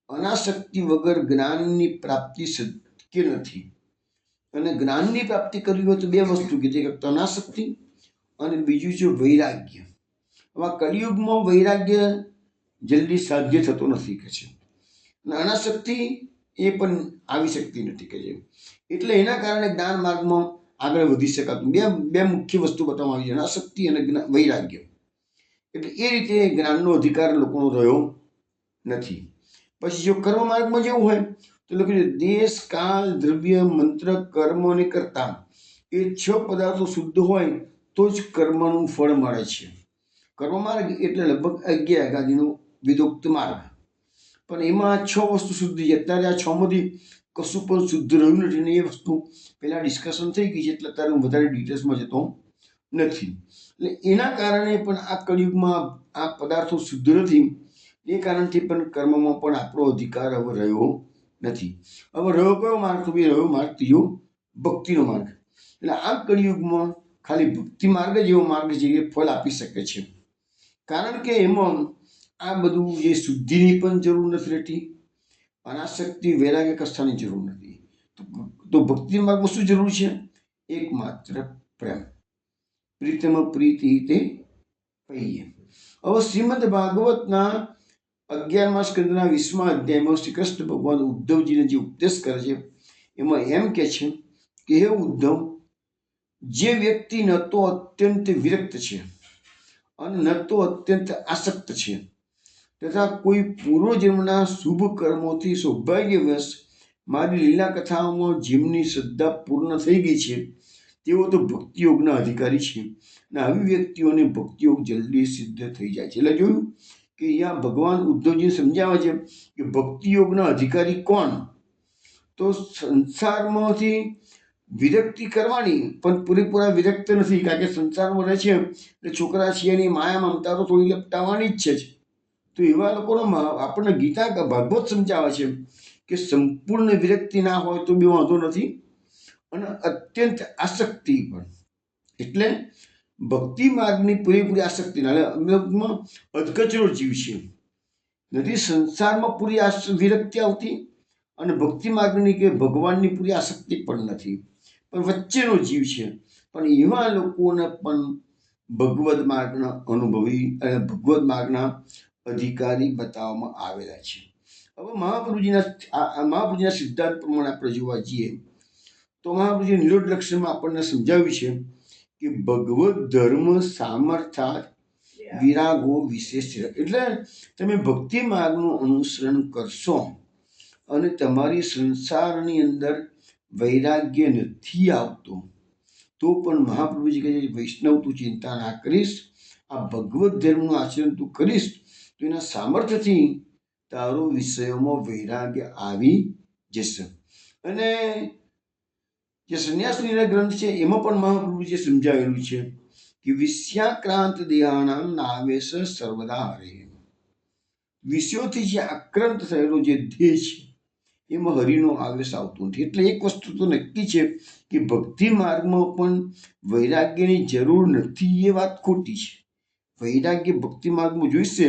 અનાસક્તિ વગર જ્ઞાનની પ્રાપ્તિ શક્ય નથી. અને જ્ઞાનની પ્રાપ્તિ કરવી હોય તો 2 વસ્તુ કીધી, એક અનાસક્તિ અને બીજું છે વૈરાગ્ય. હવે કળિયુગમાં વૈરાગ્ય જલ્દી સાધ્ય થતો નથી કે છે, અને અનાસક્તિ એ પણ આવી શકતી નથી કે છે. એટલે એના કારણે જ્ઞાન માર્ગમાં આગળ વધી શકાતું. બે મુખ્ય વસ્તુ બતાવવામાં આવી છે, અનાસક્તિ અને વૈરાગ્ય. એટલે એ રીતે જ્ઞાનનો અધિકાર લોકોનો રહ્યો નથી. પછી જો કર્મ માર્ગમાં જેવું હોય તો લખ્યું દેશ, કાળ, દ્રવ્ય, મંત્ર, કર્મ અને કર્તા એ 6 પદાર્થો શુદ્ધ હોય તો જ કર્મનું ફળ મળે છે. કર્મ માર્ગ એટલે લગભગ 11 ગાદીનો વિદોક્ત માર્ગ, પણ એમાં 6 વસ્તુ શુદ્ધ છે. અત્યારે આ 6 માંથી કશું પણ શુદ્ધ રહ્યું નથી, અને એ વસ્તુ પહેલા ડિસ્કશન થઈ ગઈ છે, એટલે અત્યારે હું વધારે ડિટેલ્સમાં જતો નથી. એટલે એના કારણે પણ આ કળિયુગમાં આ પદાર્થો શુદ્ધ નથી, એ કારણથી પણ કર્મમાં પણ આપણો અધિકાર હવે રહ્યો નથી. હવે રહ્યો કયો માર્ગ? તો બી રહ્યો માર્ગ ત્રીજો, ભક્તિનો માર્ગ. એટલે આ કળિયુગમાં ખાલી ભક્તિ માર્ગ જ એવો માર્ગ છે એ ફળ આપી શકે છે. કારણ કે એમાં આ બધું જે શુદ્ધિની પણ જરૂર નથી રહેતી, અનાસક્તિ વૈરાગ્ય કષ્ટાની જરૂર નથી. તો ભક્તિ માર્ગમાં શું જરૂર છે? એકમાત્ર પ્રેમ. પ્રીતમ પ્રીતિ તે પૈયે. હવે શ્રીમદ ભાગવતના 11મા સ્કંદના 20મા અધ્યાયમાં શ્રી કૃષ્ણ ભગવાન ઉદ્ધવજીને જે ઉપદેશ કરે છે એમાં એમ કે છે કે હે ઉદ્ધવ, જે વ્યક્તિ ન તો અત્યંત વિરક્ત છે અને ન તો અત્યંત આસક્ત છે તથા કોઈ પૂર્વજન્મના શુભ કર્મોથી સૌભાગ્યવશ મારી લીલા કથાઓમાં જેમની શ્રદ્ધા પૂર્ણ થઈ ગઈ છે તેઓ તો ભક્તિયોગના અધિકારી છે. અને આવી વ્યક્તિઓને ભક્તિયોગ જલ્દી સિદ્ધ થઈ જાય છે. એટલે જોયું કે અહીંયા ભગવાન ઉદ્ધવજી સમજાવે છે કે ભક્તિયોગના અધિકારી કોણ? તો સંસારમાંથી વિરક્તિ કરવાની, પણ પૂરેપૂરા વિરક્ત નથી, કારણ કે સંસારમાં રહે છે એટલે છોકરા છીએ માયા મમતા તો થોડી લપટાવવાની જ છે. તો એવા લોકોનો આપણને ગીતા ભાગવત સમજાવે છે કે સંપૂર્ણ વિરક્તિ ના હોય તો બી વાંધો નથી, અને અત્યંત આસક્તિ પણ. એટલે ભક્તિ માર્ગની પૂરેપૂરી આસક્તિના અધકચરો જીવ છે. નથી સંસારમાં પૂરી વિરક્તિ આવતી અને ભક્તિ માર્ગની કે ભગવાનની પૂરી આસક્તિ પણ નથી, પણ વચ્ચેનો જીવ છે. પણ એવા લોકોને પણ ભગવદ માર્ગના અનુભવી અને ભગવદ માર્ગના અધિકારી બતાવવામાં આવેલા છે. હવે મહાપ્રભુજીના સિદ્ધાંત પ્રમાણે આપણે જોવા જઈએ તો મહાપ્રભુજી નિરોધ લક્ષણમાં આપણને સમજાવ્યું છે કે ભગવદ ધર્મ સામર્થ્યાત વિરાગો વિશેષ. એટલે તમે ભક્તિ માર્ગનું અનુસરણ કરશો અને તમારી સંસારની અંદર વૈરાગ્ય નથી આવતો તો પણ મહાપ્રભુજી કહે છે વૈષ્ણવ તું ચિંતા ના કરીશ, આ ભગવદ ધર્મનું આચરણ તું કરીશ તો એના સામર્થ્યથી તારો વિષયોમાં વૈરાગ્ય આવી જશે. અને જે સંન્યાસની ગ્રંથ છે એમાં પણ મહાપ્રભુજીએ સમજાવેલું છે કે વિષયાક્રાંત દેહાનામ નાવેશ સર્વદા હરે. વિષયોથી જે આક્રાંત થયેલો જે દેહ છે એમાં હરિનો આવેશ આવતો નથી. એટલે એક વસ્તુ તો નક્કી છે કે ભક્તિ માર્ગમાં પણ વૈરાગ્યની જરૂર નથી, એ વાત ખોટી છે. વૈરાગ્ય ભક્તિ માર્ગમાં જોઈશે,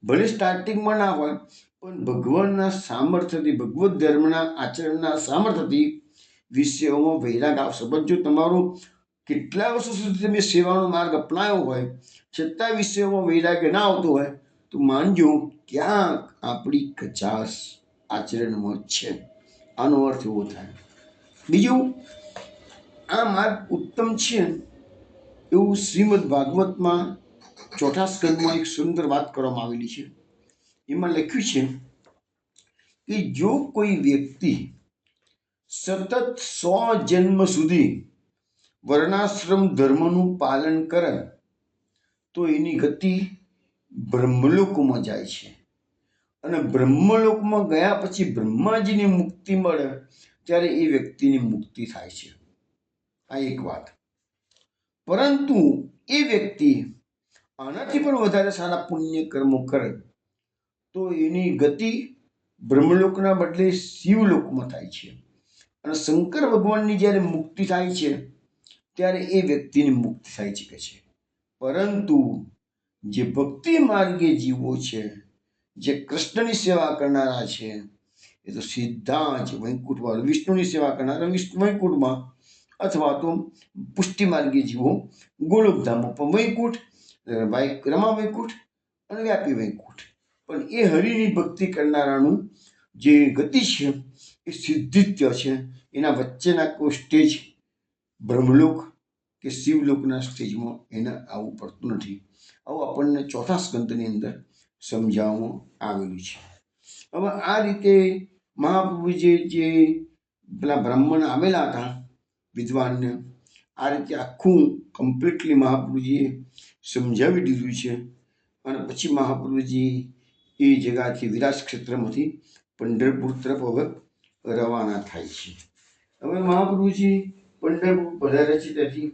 ભલે સ્ટાર્ટિંગમાં ના હોય, પણ ભગવાનના સામર્થ્યથી, ભગવદ ધર્મના આચરણના સામર્થ્યથી વિષયોમાં વૈરાગ આવશે. પણ જો તમારો કેટલા વર્ષો સુધી તમે સેવાનો માર્ગ અપનાવ્યો હોય છતાં વિષયોમાં વૈરાગ્ય ના આવતો હોય તો માનજો ક્યાંક આપણી કચાશ આચરણમાં છે. આનો અર્થ એવો થાય. બીજું, આ માર્ગ ઉત્તમ છે એવું શ્રીમદ ભાગવતમાં 4થા સ્કંદમાં એક સુંદર વાત કરવામાં આવેલી છે. એમાં લખ્યું છે કે જો કોઈ વ્યક્તિ સતત 100 જન્મ સુધી વર્ણાશ્રમ ધર્મનું પાલન કરે તો એની ગતિ બ્રહ્મલોકમાં જાય છે, અને બ્રહ્મલોકમાં ગયા પછી બ્રહ્માજીની મુક્તિ મળે ત્યારે એ વ્યક્તિની મુક્તિ થાય છે. આ એક વાત. પરંતુ એ વ્યક્તિ આનાથી પણ વધારે સારા પુણ્ય કર્મો કરે તો એની ગતિ બ્રહ્મલોકના બદલે શિવલોકમાં થાય છે. અને શંકર ભગવાનની જ્યારે મુક્તિ થાય છે ત્યારે એ વ્યક્તિની મુક્તિ થાય છે. પરંતુ જે ભક્તિ માર્ગે જીવો છે, જે કૃષ્ણની સેવા કરનારા છે, એ તો સીધા જ વૈકુંઠમાં, વિષ્ણુની સેવા કરનારા વૈકુંઠમાં, અથવા તો પુષ્ટિ માર્ગે જીવો ગોલોકધામમાં. પણ વૈકુંઠ રમા વૈકુંઠ અને વ્યાપી વૈકુંઠ. પણ એ હરિની ભક્તિ કરનારાનું જે ગતિ છે એ સિદ્ધિત્ય છે. એના વચ્ચેના કોઈ સ્ટેજ બ્રહ્મલોક કે શિવલોકના સ્ટેજમાં એને આવવું પડતું નથી. આવું આપણને 4થા સ્કંદની અંદર સમજાવવામાં આવેલું છે. હવે આ રીતે મહાપ્રભુજી જે પેલા બ્રાહ્મણ આવેલા હતા વિદ્વાનને, આ રીતે આખું કમ્પ્લીટલી મહાપ્રભુજીએ સમજાવી દીધું છે. અને પછી મહાપ્રભુજી એ જગાથી વિરાટ ક્ષેત્રમાંથી પંઢરપુર તરફ હવે રવાના થાય છે. હવે મહાપ્રભુજી પંઢરપુર પધાર્યા છે, ત્યાંથી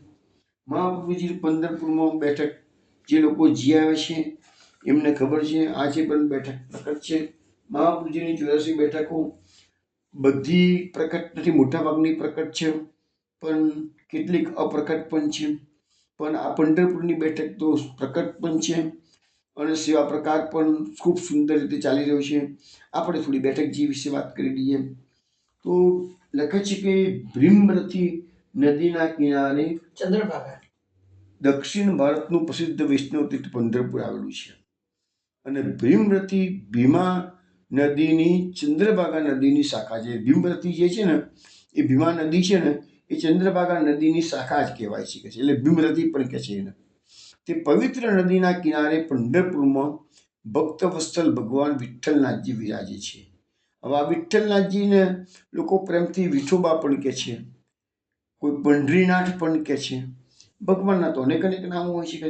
મહાપ્રભુજી પંઢરપુરમાં બેઠક જે લોકો જી આવે છે એમને ખબર છે આજે પણ બેઠક પ્રકટ છે. મહાપ્રભુજીની 84 બેઠકો બધી પ્રકટ નથી, મોટાભાગની પ્રકટ છે, પણ કેટલીક અપ્રકટ પણ છે. પણ આ પંઢરપુરની બેઠક તો પ્રકટ પણ છે અને સેવા પ્રકાર પણ ખૂબ સુંદર રીતે ચાલી રહ્યો છે. આપણે થોડી બેઠકજી વિશે વાત કરી લઈએ. તો લખે છે કે ભીમરથી નદીના કિનારે ચંદ્રભાગા દક્ષિણ ભારતનું પ્રસિદ્ધ વૈષ્ણવ તીર્થ પંઢરપુર આવેલું છે. અને ભીમરથી ભીમા નદીની ચંદ્રભાગા નદીની શાખા છે. ભીમરથી જે છે ને એ ભીમા નદી છે ને એ ચંદ્રભાગા નદીની શાખા જ કહેવાય છે, એટલે ભીમરથી પણ કહે છે એને. તે પવિત્ર નદીના કિનારે પંઢરપુરમાં ભક્તવત્સલ ભગવાન વિઠ્ઠલનાથજી વિરાજે છે. હવે આ વિઠ્ઠલનાથજીને લોકો પ્રેમથી વિઠોબા પણ કહે છે, કોઈ પંઢરીનાથ પણ કહે છે. ભગવાનના તો અનેક નામો હોય છે કે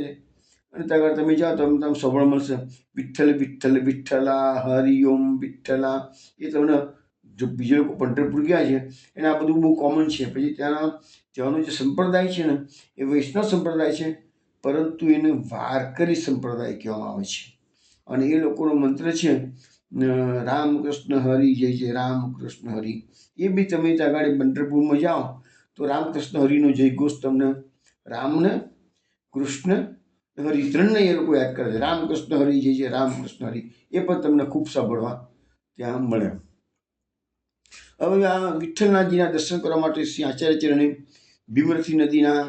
અને ત્યાં આગળ તમે જાઓ તો તમને સવળ મળશે વિઠ્ઠલ વિઠ્ઠલ વિઠ્ઠલા હરિઓમ વિઠ્ઠલા. એ તમને જો બીજા લોકો પંઢરપુર ગયા છે એને આ બધું બહુ કોમન છે. પછી ત્યાંનો જે સંપ્રદાય છે ને એ વૈષ્ણવ સંપ્રદાય છે, પરંતુ એને વારકરી સંપ્રદાય કહેવામાં આવે છે. અને એ લોકોનો મંત્ર છે રામકૃષ્ણ હરિ જય જય રામકૃષ્ણ હરિ. એ બી તમે ત્યાં આગળ પંઢરપુરમાં જાઓ તો રામકૃષ્ણ હરિનો જય ઘોષ તમને રામને કૃષ્ણ હરિ ત્રણને એ લોકો યાદ કરે છે. રામકૃષ્ણ હરિ જય જય રામકૃષ્ણ હરિ એ પણ તમને ખૂબ સાંભળવા ત્યાં મળે. હવે આ વિઠ્ઠલનાથજીના દર્શન કરવા માટે શ્રી આચાર્ય ચરણે ભીમરથી નદીના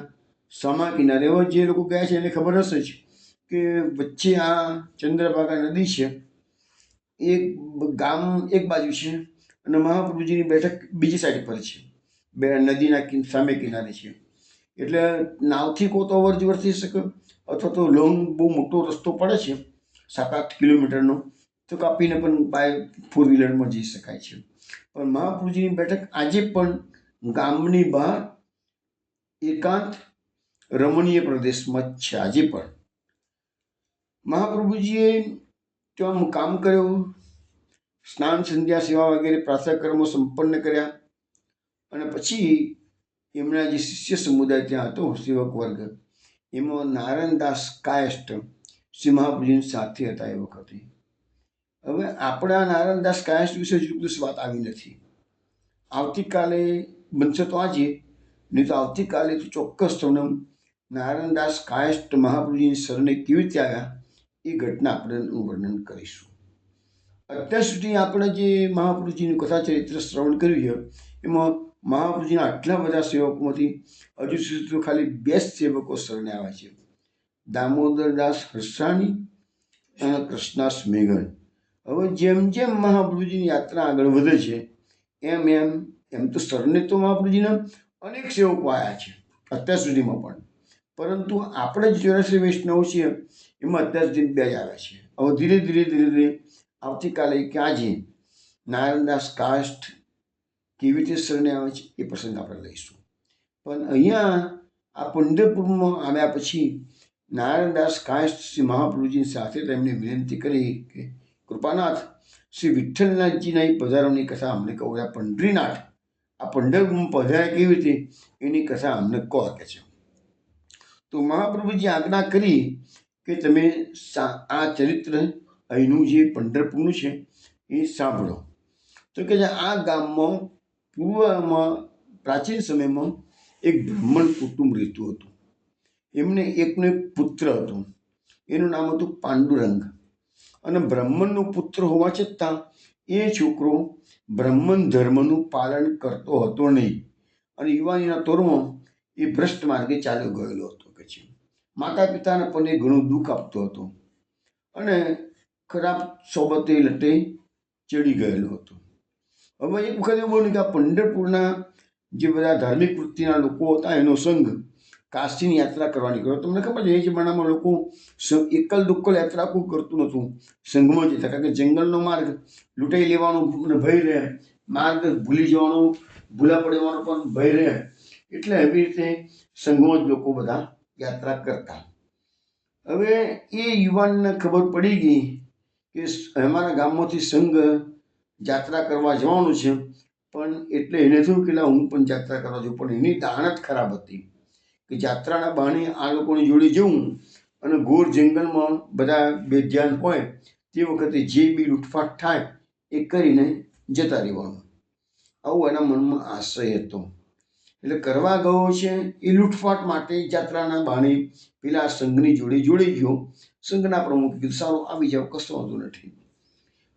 સામા કિનારે, હવે જે લોકો ગયા છે એને ખબર હશે જ કે વચ્ચે આ ચંદ્રભાગા નદી છે. એક ગામ એક બાજુ છે અને મહાપ્રભુજીની બેઠક બીજી સાઈડ પર છે. બે નદીના સામે કિનારે છે. એટલે નાવથી કો તો અવર જવર થઈ શકે, અથવા તો લોંગ બહુ મોટો રસ્તો પડે છે 7-8 કિલોમીટરનો, તો કાપીને પણ બાય 4 વ્હીલરમાં જઈ શકાય છે. પણ મહાપ્રભુજીની બેઠક આજે પણ ગામની બહાર એકાંત રમણીય પ્રદેશમાં જ છે. આજે પણ મહાપ્રભુજીએ ત્યાં કામ કર્યું, સ્નાન સંધ્યા સેવા વગેરે પ્રાર્થના કર્મો સંપન્ન કર્યા અને પછી એમના જે શિષ્ય સમુદાય ત્યાં હતો, સેવક વર્ગ, એમાં નારાયણદાસ કાયસ્થ શ્રી મહાપ્રભુજીની સાથે હતા એ વખતે. હવે આપણા નારાયણદાસ કાયસ્થ વિશે હજુ દિવસ વાત આવી નથી. આવતીકાલે બનશે તો આજે, નહીં તો આવતીકાલે તો ચોક્કસ તમને નારાયણદાસ કાયસ્થ મહાપ્રભુજીની શરણે કેવી રીતે આવ્યા એ ઘટના આપણે વર્ણન કરીશું. અત્યાર સુધી આપણે જે મહાપ્રભુજીની કથા ચરિત્ર શ્રવણ કર્યું છે એમાં મહાપ્રભુજીના આટલા બધા સેવકોમાંથી હજુ સુધી તો ખાલી 2 સેવકો શરણે આવ્યા છે, દામોદરદાસ હરસાણી અને કૃષ્ણાસ મેઘન. હવે જેમ જેમ મહાપ્રભુજીની યાત્રા આગળ વધે છે એમ તો શરણે તો મહાપ્રભુજીના અનેક સેવકો આવ્યા છે અત્યાર સુધીમાં પણ, પરંતુ આપણે જ 84 વૈષ્ણવ છીએ એમાં અત્યાર સુધી 2 જ આવ્યા છે. હવે ધીરે ધીરે આવતીકાલે કે આજે નારાયણદાસ કાયસ્થ કેવી રીતે શરણે આવે છે એ પ્રસંગ આપણે લઈશું. પણ અહીંયા આ પંઢરપુરમાં આવ્યા પછી નારાયણદાસ કાયસ્થ શ્રી મહાપ્રભુજીની સાથે તેમને વિનંતી કરી કે કૃપાનાથ શ્રી વિઠ્ઠલનાથજીના પધારવાની કથા અમને કહો. આ પંઢરીનાથ આ પંઢરપુરમાં પધાર્યા કેવી રીતે એની કથા અમને કહો કે છે. તો મહાપ્રભુજી આજ્ઞા કરી કે તમે આ ચરિત્ર અહીંનું જે પંઢરપુરનું છે એ સાંભળો. તો કે આ ગામમાં પૂર્વમાં પ્રાચીન સમયમાં એક બ્રાહ્મણ કુટુંબ રહેતું હતું. એમને એકનો એક પુત્ર હતો, એનું નામ હતું પાંડુરંગ. અને બ્રાહ્મણનો પુત્ર હોવા છતાં એ છોકરો બ્રાહ્મણ ધર્મનું પાલન કરતો હતો નહીં અને યુવાનીના તોરમાં એ ભ્રષ્ટ માર્ગે ચાલ્યો ગયેલો હતો કે છે. માતા પિતાને પણ એ ઘણું દુઃખ આપતો હતો અને ખરાબ સોબતે લટે ચડી ગયેલો હતો. હવે એક વખત એવું બન્યું કે આ પંઢરપુરના જે બધા ધાર્મિક વૃત્તિના લોકો હતા એનો સંઘ કાશીની યાત્રા કરવા નીકળ્યો. તમને ખબર છે એ જમાનામાં લોકો એકલ દુક્કલ યાત્રા કોઈ કરતું નહોતું, સંઘમાં જતા, કારણ કે જંગલનો માર્ગ લૂંટાઈ લેવાનો ભય રહે, માર્ગ ભૂલી જવાનો, ભૂલા પડવાનો પણ ભય રહે, એટલે એવી રીતે સંઘમાં જ લોકો બધા યાત્રા કરતા. હવે એ યુવાનને ખબર પડી ગઈ કે અમારા ગામમાંથી સંઘ યાત્રા કરવા જવાનું છે, પણ એટલે એને થયું કે હું પણ યાત્રા કરવા જાઉં. પણ એની દાણત ખરાબ હતી કે યાત્રાના બહાને આ લોકોની જોડે જવું અને ઘોર જંગલમાં બધા બેધ્યાન હોય તે વખતે જે બી લૂંટફાટ થાય એ કરીને જતા રહેવાનું. આવું એના મનમાં આશય હતો. એટલે કરવા ગયો છે એ લૂંટફાટ માટે યાત્રાના બહાને પેલા સંઘની જોડે જોડી ગયો. સંઘના પ્રમુખ કીધું સારું આવી જાઓ, કશો વાંધો નથી.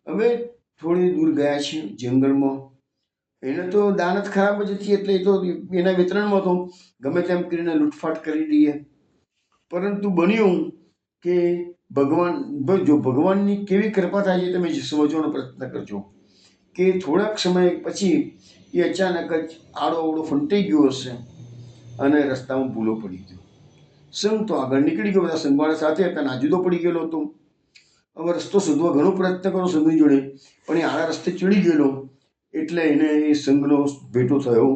હવે થોડી દૂર ગયા છે જંગલમાં. એને તો દાનત ખરાબ જ હતી એટલે એ તો એના વિતરણમાં તો ગમે તેમ કરીને લૂંટફાટ કરી દઈએ. પરંતુ બન્યું કે ભગવાનની કેવી કૃપા થાય છે તમે સમજવાનો પ્રયત્ન કરજો. કે થોડાક સમય પછી એ અચાનક જ આડો ફંટાઈ ગયો હશે અને રસ્તામાં ભૂલો પડી ગયો. સંઘ તો આગળ નીકળી ગયો, બધા સંઘવાળા સાથે હતા, નાજુદો પડી ગયેલો હતો. હવે રસ્તો શોધવા ઘણો પ્રયત્ન કરો સંઘની જોડે, પણ એ આડા રસ્તે ચડી ગયેલો એટલે એને એ સંઘનો ભેટો થયો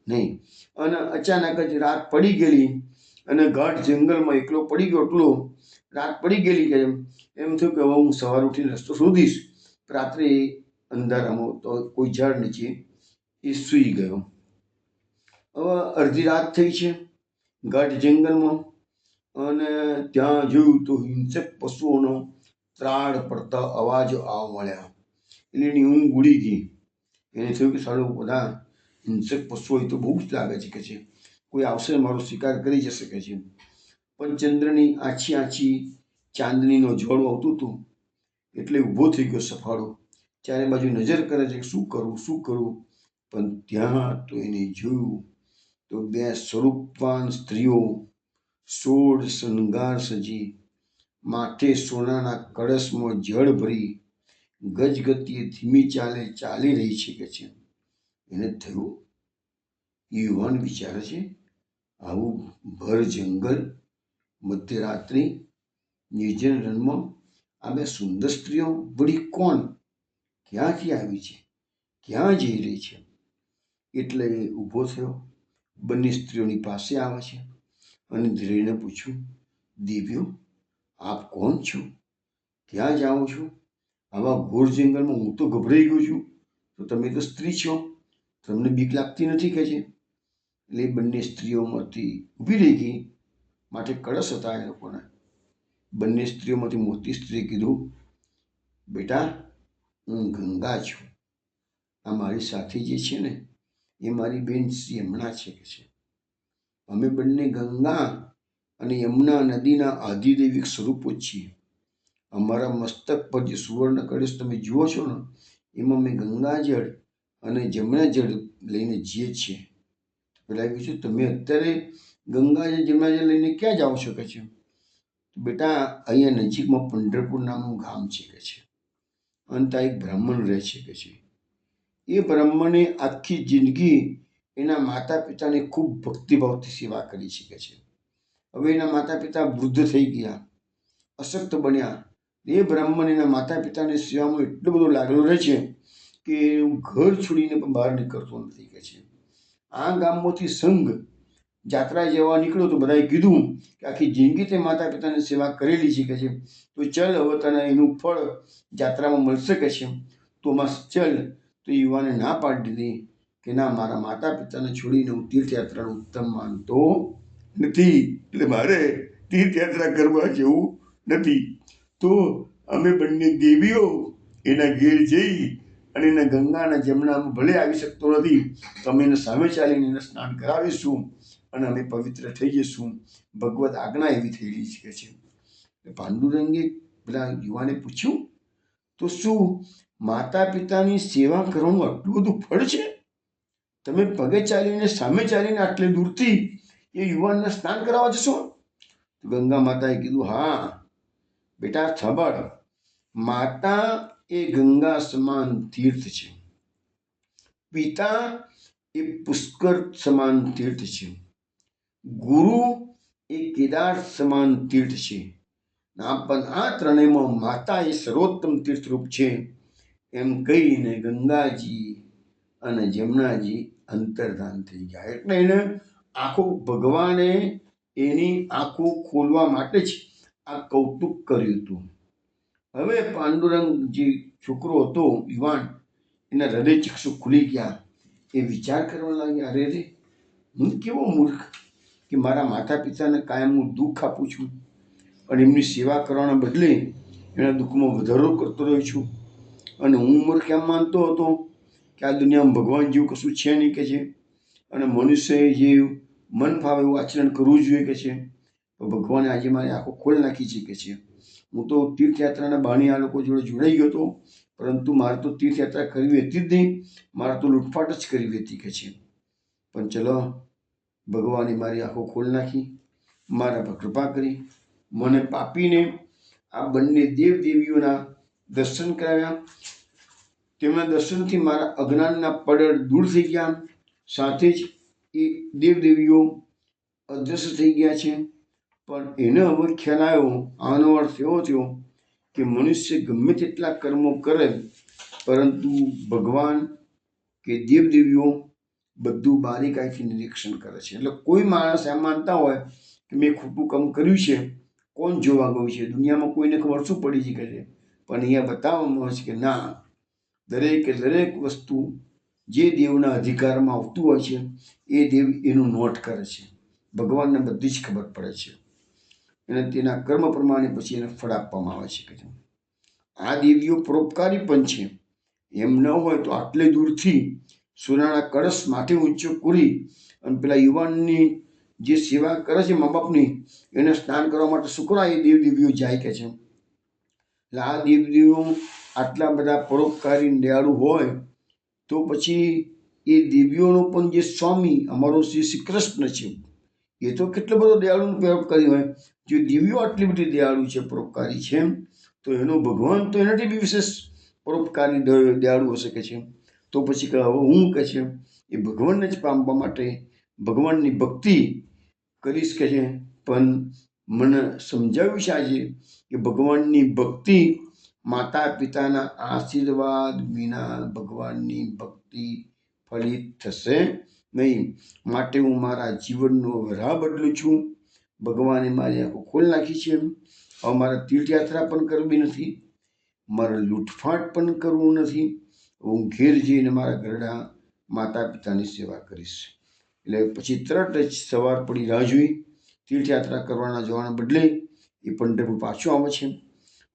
નહીં. અને અચાનક જ રાત પડી ગયેલી અને ગાઢ જંગલમાં એકલો પડી ગયો. એટલો રાત પડી ગયેલી કે એમ થયું કે હવે હું સવાર ઉઠીને રસ્તો શોધીશ. રાત્રે અંધારામાં તો કોઈ ઝાડ નીચે એ સૂઈ ગયો. હવે અડધી રાત થઈ છે ગાઢ જંગલમાં, અને ત્યાં જોયું તો હિંસક પશુઓનો ત્રાડ પડતા અવાજો આવવા મળ્યા. એટલે એની ઊંઘ ઉડી ગઈ. એને થયું કે સારું બધા હિંસક પશુઓ તો બહુ જ લાગે છે કે છે કોઈ આવશે મારો શિકાર કરી જશે કે છે. પણ ચંદ્રની આછી આછી ચાંદનીનો જોડો આવતું હતું એટલે ઊભો થઈ ગયો સફાળો. ચારે બાજુ નજર કરે છે શું કરું શું કરું. પણ ત્યાં તો એને જોયું તો બે સ્વરૂપવાન સ્ત્રીઓ 16 શણગાર સજી, માથે સોનાના કળશમાં જળ ભરી ગજગતિએ ધીમી ચાલે ચાલી રહી છે કે છે. એને થયું યુવાન વિચારે છે આવું ભર જંગલ મધ્યરાત્રિ નિર્જન રણમાં આ બે સુંદર સ્ત્રીઓ વળી કોણ, ક્યાંથી આવી છે, ક્યાં જઈ રહી છે. એટલે ઊભો થયો, બંને સ્ત્રીઓની પાસે આવે છે અને ધીરેને પૂછ્યું દેવીઓ આપ કોણ છો, ક્યાં જાઓ છો. આવા ઘોર જંગલમાં હું તો ગભરાઈ ગયો છું, તો તમે તો સ્ત્રી છો, તમને બીક લાગતી નથી કે છે. એટલે બંને સ્ત્રીઓમાંથી ઊભી રહી ગઈ. માટે કળશ હતા એ લોકોના. બંને સ્ત્રીઓમાંથી મોટી સ્ત્રીએ કીધું બેટા હું ગંગા છું, આ મારી સાથે જે છે ને એ મારી બેન યમુના છે કે છે. અમે બંને ગંગા અને યમુના નદીના આધિદૈવિક સ્વરૂપો છીએ. અમારા મસ્તક પર જે સુવર્ણ કળશ તમે જુઓ છો ને એમાં અમે ગંગાજળ અને જમુનાજળ લઈને જઈએ છીએ. પેલા કહ્યું તમે અત્યારે ગંગાજળ જમુનાજળ લઈને ક્યાં જાઓ છો કે છે. બેટા અહીંયા નજીકમાં પંઢરપુર નામનું ગામ છે કે છે, અને ત્યાં એક બ્રાહ્મણ રહે છે કે છે. એ બ્રાહ્મણે આખી જિંદગી એના માતા પિતાની ખૂબ ભક્તિભાવથી સેવા કરી છે કે છે. હવે એના માતા પિતા વૃદ્ધ થઈ ગયા, અશક્ત બન્યા. એ બ્રાહ્મણ એના માતા પિતાની સેવામાં એટલો બધો લાગેલો રહે છે કે ઘર છોડીને પણ બહાર નીકળતો નથી કે છે. આ ગામમાંથી સંઘ જાત્રા જવા નીકળ્યો તો બધાએ કીધું કે આખી જિંદગી તે માતા પિતાની સેવા કરેલી છે કે છે, તો ચાલ હવે તને એનું ફળ જાત્રામાં મળશે કે છે, તો માં ચાલ. તો યુવાને ના પાડી દીધી કે ના મારા માતા પિતાને છોડીને હું તીર્થયાત્રાનું ઉત્તમ માનતો નથી, એટલે મારે તીર્થયાત્રા કરવા જેવું નથી. તો અમે બંને દેવીઓ એના ઘેર જઈ અને એના ગંગાના જમનામાં ભલે આવી શકતો નથી તો અમે એને સામે ચાલીને એને સ્નાન કરાવીશું અને અમે પવિત્ર થઈ જઈશું. ભગવત આજ્ઞા એવી થયેલી છે કે છે. પાંડુરંગે પેલા યુવાને પૂછ્યું તો શું માતા પિતાની સેવા કરવાનું આટલું બધું ફળ છે, તમે પગે ચાલીને સામે ચાલીને આટલે દૂરથી એ યુવાનને સ્નાન કરાવવા જશો. તો ગંગા માતાએ કીધું હા બેટા સાંભળ, માતા એ ગંગા સમાન તીર્થ છે, પિતા એ પુષ્કર સમાન તીર્થ છે, ગુરુ એ કેદાર સમાન તીર્થ છે. પણ આ ત્રણેયમાં માતા એ સર્વોત્તમ તીર્થરૂપ છે. એમ કહીને ગંગાજી અને જમુનાજી અંતર્ધાન થઈ ગયા. એટલે એને આખું ભગવાને એની આંખો ખોલવા માટે જ આ કૌતુક કર્યું હતું. હવે પાંડુરંગ જે છોકરો હતો યુવાન, એના હૃદય ચક્ષુ ખુલી ગયા. એ વિચાર કરવા લાગ્યા અરે રે હું કેવો મૂર્ખ કે મારા માતા પિતાને કાયમ હું દુઃખ આપું છું, અને એમની સેવા કરવાના બદલે એના દુઃખમાં વધારો કરતો રહ્યો છું. અને હું મૂર્ખ એમ માનતો હતો કે આ દુનિયામાં ભગવાન જેવું કશું છે નહીં કે છે, અને મનુષ્યએ જે મન ફાવે એવું આચરણ કરવું જોઈએ કે છે. તો ભગવાને આજે મારી આંખો ખોલી નાખી છે કે છે. હું તો તીર્થયાત્રાના બહાને આ લોકો જોડે જોડાઈ ગયો હતો, પરંતુ મારે તો તીર્થયાત્રા કરવી હતી જ નહીં, મારે તો લૂંટફાટ જ કરવી હતી કે છે. પણ ચલો, ભગવાને મારી આંખો ખોલી નાખી, મારા પર કૃપા કરી, મને પાપીને આ બંને દેવદેવીઓના દર્શન કરાવ્યા. તેમના દર્શનથી મારા અજ્ઞાનના પડર દૂર થઈ ગયા. સાથે જ એ દેવદેવીઓ અદૃશ્ય થઈ ગયા છે. પણ એને હવે ખ્યાલ આવ્યો, આનો અર્થ એવો થયો કે મનુષ્ય ગમે તેટલા કર્મો કરે, પરંતુ ભગવાન કે દેવદેવીઓ બધું બારીકાઈથી નિરીક્ષણ કરે છે. એટલે કોઈ માણસ એમ માનતા હોય કે મેં ખોટું કામ કર્યું છે, કોણ જોવા ગયું છે, દુનિયામાં કોઈને ખબર શું પડી શકે છે. પણ અહીંયા બતાવવામાં આવે છે કે ના, દરેકે દરેક વસ્તુ જે દેવના અધિકારમાં આવતું હોય છે એ દેવ એનું નોટ કરે છે. ભગવાનને બધી જ ખબર પડે છે, અને તેના કર્મ પ્રમાણે પછી એને ફળ આપવામાં આવે છે. આ દેવીઓ પરોપકારી પણ છે. એમ ન હોય તો આટલે દૂરથી સોનાના કળશ માથે ઊંચો કરી અને પેલા યુવાનની જે સેવા કરે છે મા બાપની, એને સ્નાન કરવા માટે શુક્રા એ દેવદેવીઓ જાય કે છે. એટલે આ દેવદેવીઓ આટલા બધા પરોપકારી દયાળુ હોય તો પછી એ દેવીઓનો પણ જે સ્વામી અમારો શ્રી કૃષ્ણ છે, એ તો કેટલો બધો દયાળુ પરોપકારી હોય. જો દેવીઓ આટલી બધી દયાળુ છે, પરોપકારી છે, તો એનો ભગવાન તો એનાથી બી વિશેષ પરોપકારી દયાળુ હશે કે છે. તો પછી હવે હું કે છે એ ભગવાનને જ પામવા માટે ભગવાનની ભક્તિ કરીશ કે છે. પણ મને સમજાવ્યું છે આજે કે ભગવાનની ભક્તિ માતા પિતાના આશીર્વાદ વિના ભગવાનની ભક્તિ ફલિત થશે નહીં. માટે હું મારા જીવનનો રાહ બદલું છું. ભગવાને મારી આંખો ખોલી નાખી છે. હવે મારે તીર્થયાત્રા પણ કરવી નથી, મારે લૂંટફાટ પણ કરવું નથી. હું ઘેર જઈને મારા ઘરડા માતા પિતાની સેવા કરીશ. એટલે પછી તરત જ સવાર પડી રાહ જોઈ. તીર્થયાત્રા કરવાના જવાના બદલે એ પંઢરપુર પાછો આવે છે.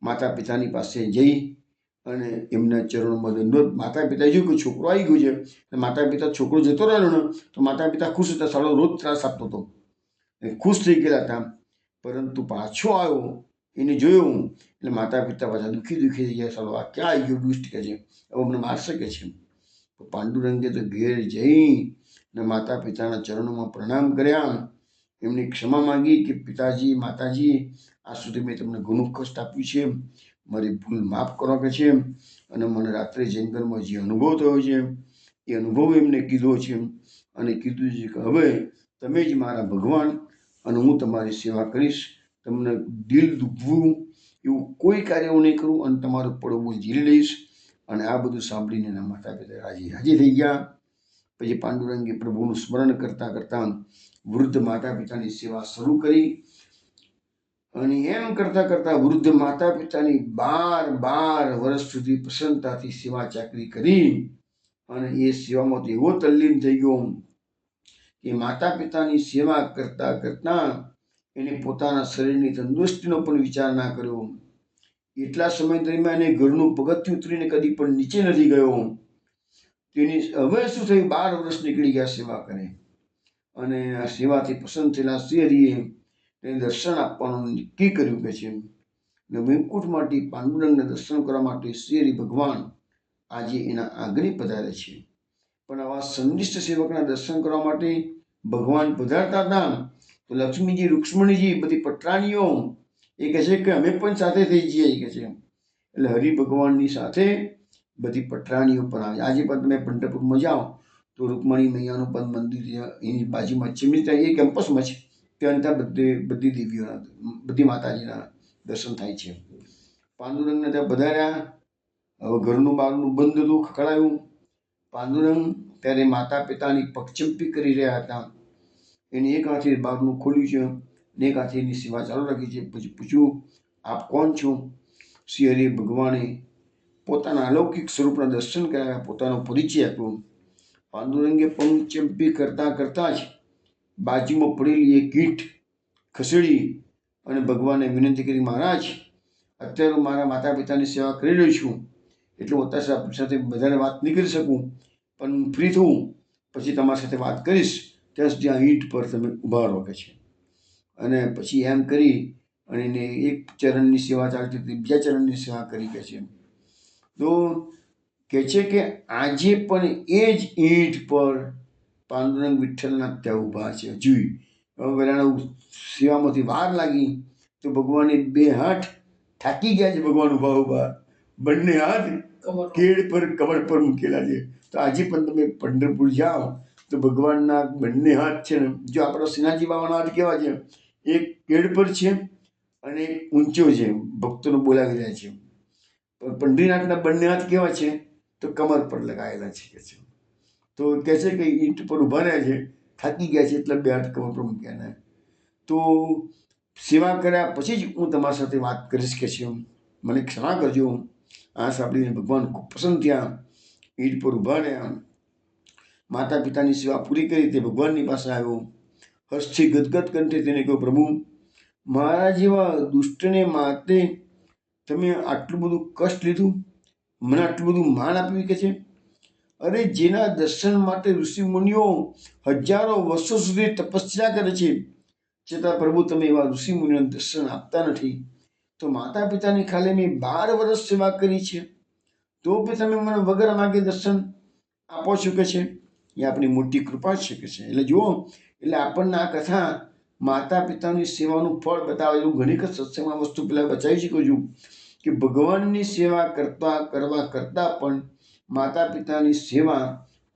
માતા પિતાની પાસે જઈ અને એમના ચરણોમાં દંડવત. માતા પિતાએ જોયું કે છોકરો આવી ગયો છે. માતા પિતા છોકરો જતો રહ્યો ને તો માતા પિતા ખુશ હતા. સાલો રોજ ત્રાસ આપતો હતો, ખુશ થઈ ગયેલા હતા. પરંતુ પાછો આવ્યો, એને જોયું એટલે માતા પિતા પાછા દુઃખી થઈ ગયા. સાલો આ ક્યાં આવી ગયો દુષ્ટ કે છે, હવે અમને મારી શકે છે. પાંડુરંગે તો ઘેર જઈ ને માતા પિતાના ચરણોમાં પ્રણામ કર્યા, એમની ક્ષમા માંગી કે પિતાજી માતાજી, આજ સુધી મેં તમને ઘણું કષ્ટ આપ્યું છે, મારી ભૂલ માફ કરો કે છે. અને મને રાત્રે જંગલમાં જે અનુભવ થયો છે એ અનુભવ એમને કીધો છે, અને કીધું છે કે હવે તમે જ મારા ભગવાન અને હું તમારી સેવા કરીશ. તમને દિલ દુખવું એવું કોઈ કાર્ય હું નહીં કરું, અને તમારું પડવું ઝીલી લઈશ. અને આ બધું સાંભળીને એના માતા પિતા રાજી થઈ ગયા. પછી પાંડુરંગે પ્રભુનું સ્મરણ કરતા કરતા વૃદ્ધ માતા પિતાની સેવા શરૂ કરી. અને એમ કરતા કરતા વૃદ્ધ માતા પિતાની 12 વર્ષ સુધી પ્રસન્નતાથી સેવા ચાકરી કરી. અને એ સેવામાં તો એવો તલ્લીન થઈ ગયો કે માતા પિતાની સેવા કરતા કરતા એને પોતાના શરીરની તંદુરસ્તીનો પણ વિચાર ના કર્યો. એટલા સમય દરમિયાન એ ઘરનું પગથિયું ઉતરીને કદી પણ નીચે નથી ગયો. તેની હવે શું થયું, 12 વર્ષ નીકળી ગયા સેવા કરે. અને આ સેવાથી પસંદ થયેલા શ્રીહરિએ તેને દર્શન આપવાનું નક્કી કર્યું કે છે. ને વૈકુંઠમાંથી પાંડુરંગના દર્શન કરવા માટે શ્રીહરિ ભગવાન આજે એના આંગણે પધારે છે. પણ આવા સંનિષ્ઠ સેવકના દર્શન કરવા માટે ભગવાન પધારતા હતા તો લક્ષ્મીજી, રૂક્ષ્મણીજી, બધી પટરાણીઓ એ કહે છે કે અમે પણ સાથે થઈ જઈએ કે છે. એટલે હરિ ભગવાનની સાથે બધી પટરાણીઓ પણ આવે. આજે પણ તમે પંઢરપુરમાં જાઓ તો રૂકમણી મૈયાનું પણ મંદિર એની બાજુમાં છે, એ કેમ્પસમાં છે. ત્યાં ત્યાં બધી દેવીઓના, બધી માતાજીના દર્શન થાય છે. પાંડુરંગને ત્યાં પધાર્યા. હવે ઘરનું બહારનું બંધ હતું, ખખડાયું. પાંડુરંગ ત્યારે માતા પિતાની પગચંપી કરી રહ્યા હતા. એને એક હાથે બહારનું ખોલ્યું છે ને એક હાથે એની સેવા ચાલુ રાખી છે. પછી પૂછ્યું, આપ કોણ છો? શ્રી હરિ ભગવાને પોતાના અલૌકિક સ્વરૂપના દર્શન કરાવ્યા, પોતાનો પરિચય આપ્યો. પાંડુરંગે પગચંપી કરતા કરતા જ બાજુમાં પડેલી એક ઈંટ ખસેડી અને ભગવાને વિનંતી કરી, મહારાજ અત્યારે હું મારા માતા પિતાની સેવા કરી રહ્યો છું, એટલે હું અત્યારે સાથે બધાને વાત નહીં કરી શકું, પણ હું ફ્રી થઉં પછી તમારી સાથે વાત કરીશ, ત્યાં સુધી આ ઈંટ પર તમે ઊભા રહો કે છે. અને પછી એમ કરી અને એને એક ચરણની સેવા ચાલતી હતી, બીજા ચરણની સેવા કરી કે છે. તો કહે છે કે આજે પણ એ જ ઈંટ પર પાંડુરંગ વિઠ્ઠલનાથ ત્યાં ઊભા છે. જોઈ હવે સેવામાંથી વાર લાગી તો ભગવાનને બે હાથ થાકી ગયા છે. ભગવાન ઊભા ઊભા બંને હાથ કેળ પર કમર પર મૂકેલા છે. તો આજે પણ તમે પંઢરપુર જાઓ તો ભગવાનના બંને હાથ છે ને, જો આપણા શ્રીનાથજી બાબાના હાથ કેવા છે, એક કેળ પર છે અને એક ઊંચો છે, ભક્તોને બોલાવી રહ્યા છે. પંઢરીનાથના બંને હાથ કેવા છે, તો કમર પર લગાવેલા છે કે છે. તો કહે છે કે ઈંટ પર ઊભા રહ્યા છે, થાકી ગયા છે એટલે બે હાથ કમર પર મૂક્યા. તો સેવા કર્યા પછી જ હું તમારી સાથે વાત કરીશ કે છે. મને ક્ષમા કરજો. આ સાંભળીને ભગવાન ખૂબ પ્રસન્ન થયા, ઈંટ પર ઊભા રહ્યા, માતા પિતાની સેવા પૂરી કરી. તે ભગવાનની પાસે આવ્યો, હર્ષથી ગદગદ કંઠે તેને કહ્યું, પ્રભુ મારા જેવા દુષ્ટને માટે તમે આટલું બધું કષ્ટ લીધું, મને આટલું બધું માન આપ્યું કે છે. અરે જેના દર્શન માટે ઋષિ મુનિઓ હજારો વર્ષો સુધી તપસ્યા કરે છે, છતાં પ્રભુ તમે એવા ઋષિ મુનિઓને દર્શન આપતા નથી. તો માતા પિતાની ખાલી મેં 12 વર્ષ સેવા કરી છે, તો પણ તમે મને વગર માગે દર્શન આપો છો કે છે. એ આપણી મોટી કૃપા છે કે છે. એટલે જુઓ, એટલે આપણને આ કથા માતા પિતાની સેવાનું ફળ બતાવે. એવું ઘણી વખત સત્સંગમાં વસ્તુ પહેલાં બચાવી શકું છું કે ભગવાનની સેવા કરવા કરતાં પણ માતા પિતાની સેવા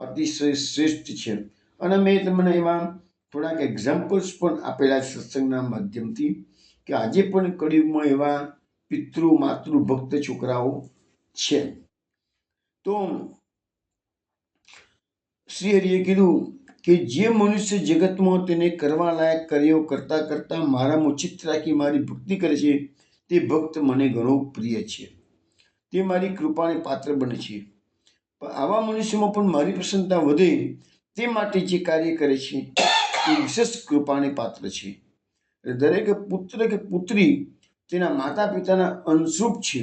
અતિશય શ્રેષ્ઠ છે. અને મેં તમને એવા થોડાક એક્ઝામ્પલ્સ પણ આપેલા સત્સંગના માધ્યમથી કે આજે પણ કળિયુગમાં એવા પિતૃ માતૃ ભક્ત છોકરાઓ છે. તો શ્રી હરિએ કીધું કે જે મનુષ્ય જગતમાં તેને કરવા લાયક કાર્યો કરતા કરતા મારામાં ચિત્ત રાખી મારી ભક્તિ કરે છે, તે ભક્ત મને ઘણો પ્રિય છે, તે મારી કૃપાને પાત્ર બને છે. પણ આવા મનુષ્યમાં પણ મારી પ્રસન્નતા વધે તે માટે જે કાર્ય કરે છે તે વિશેષ કૃપાને પાત્ર છે. દરેક પુત્ર કે પુત્રી તેના માતા પિતાના અંશરૂપ છે,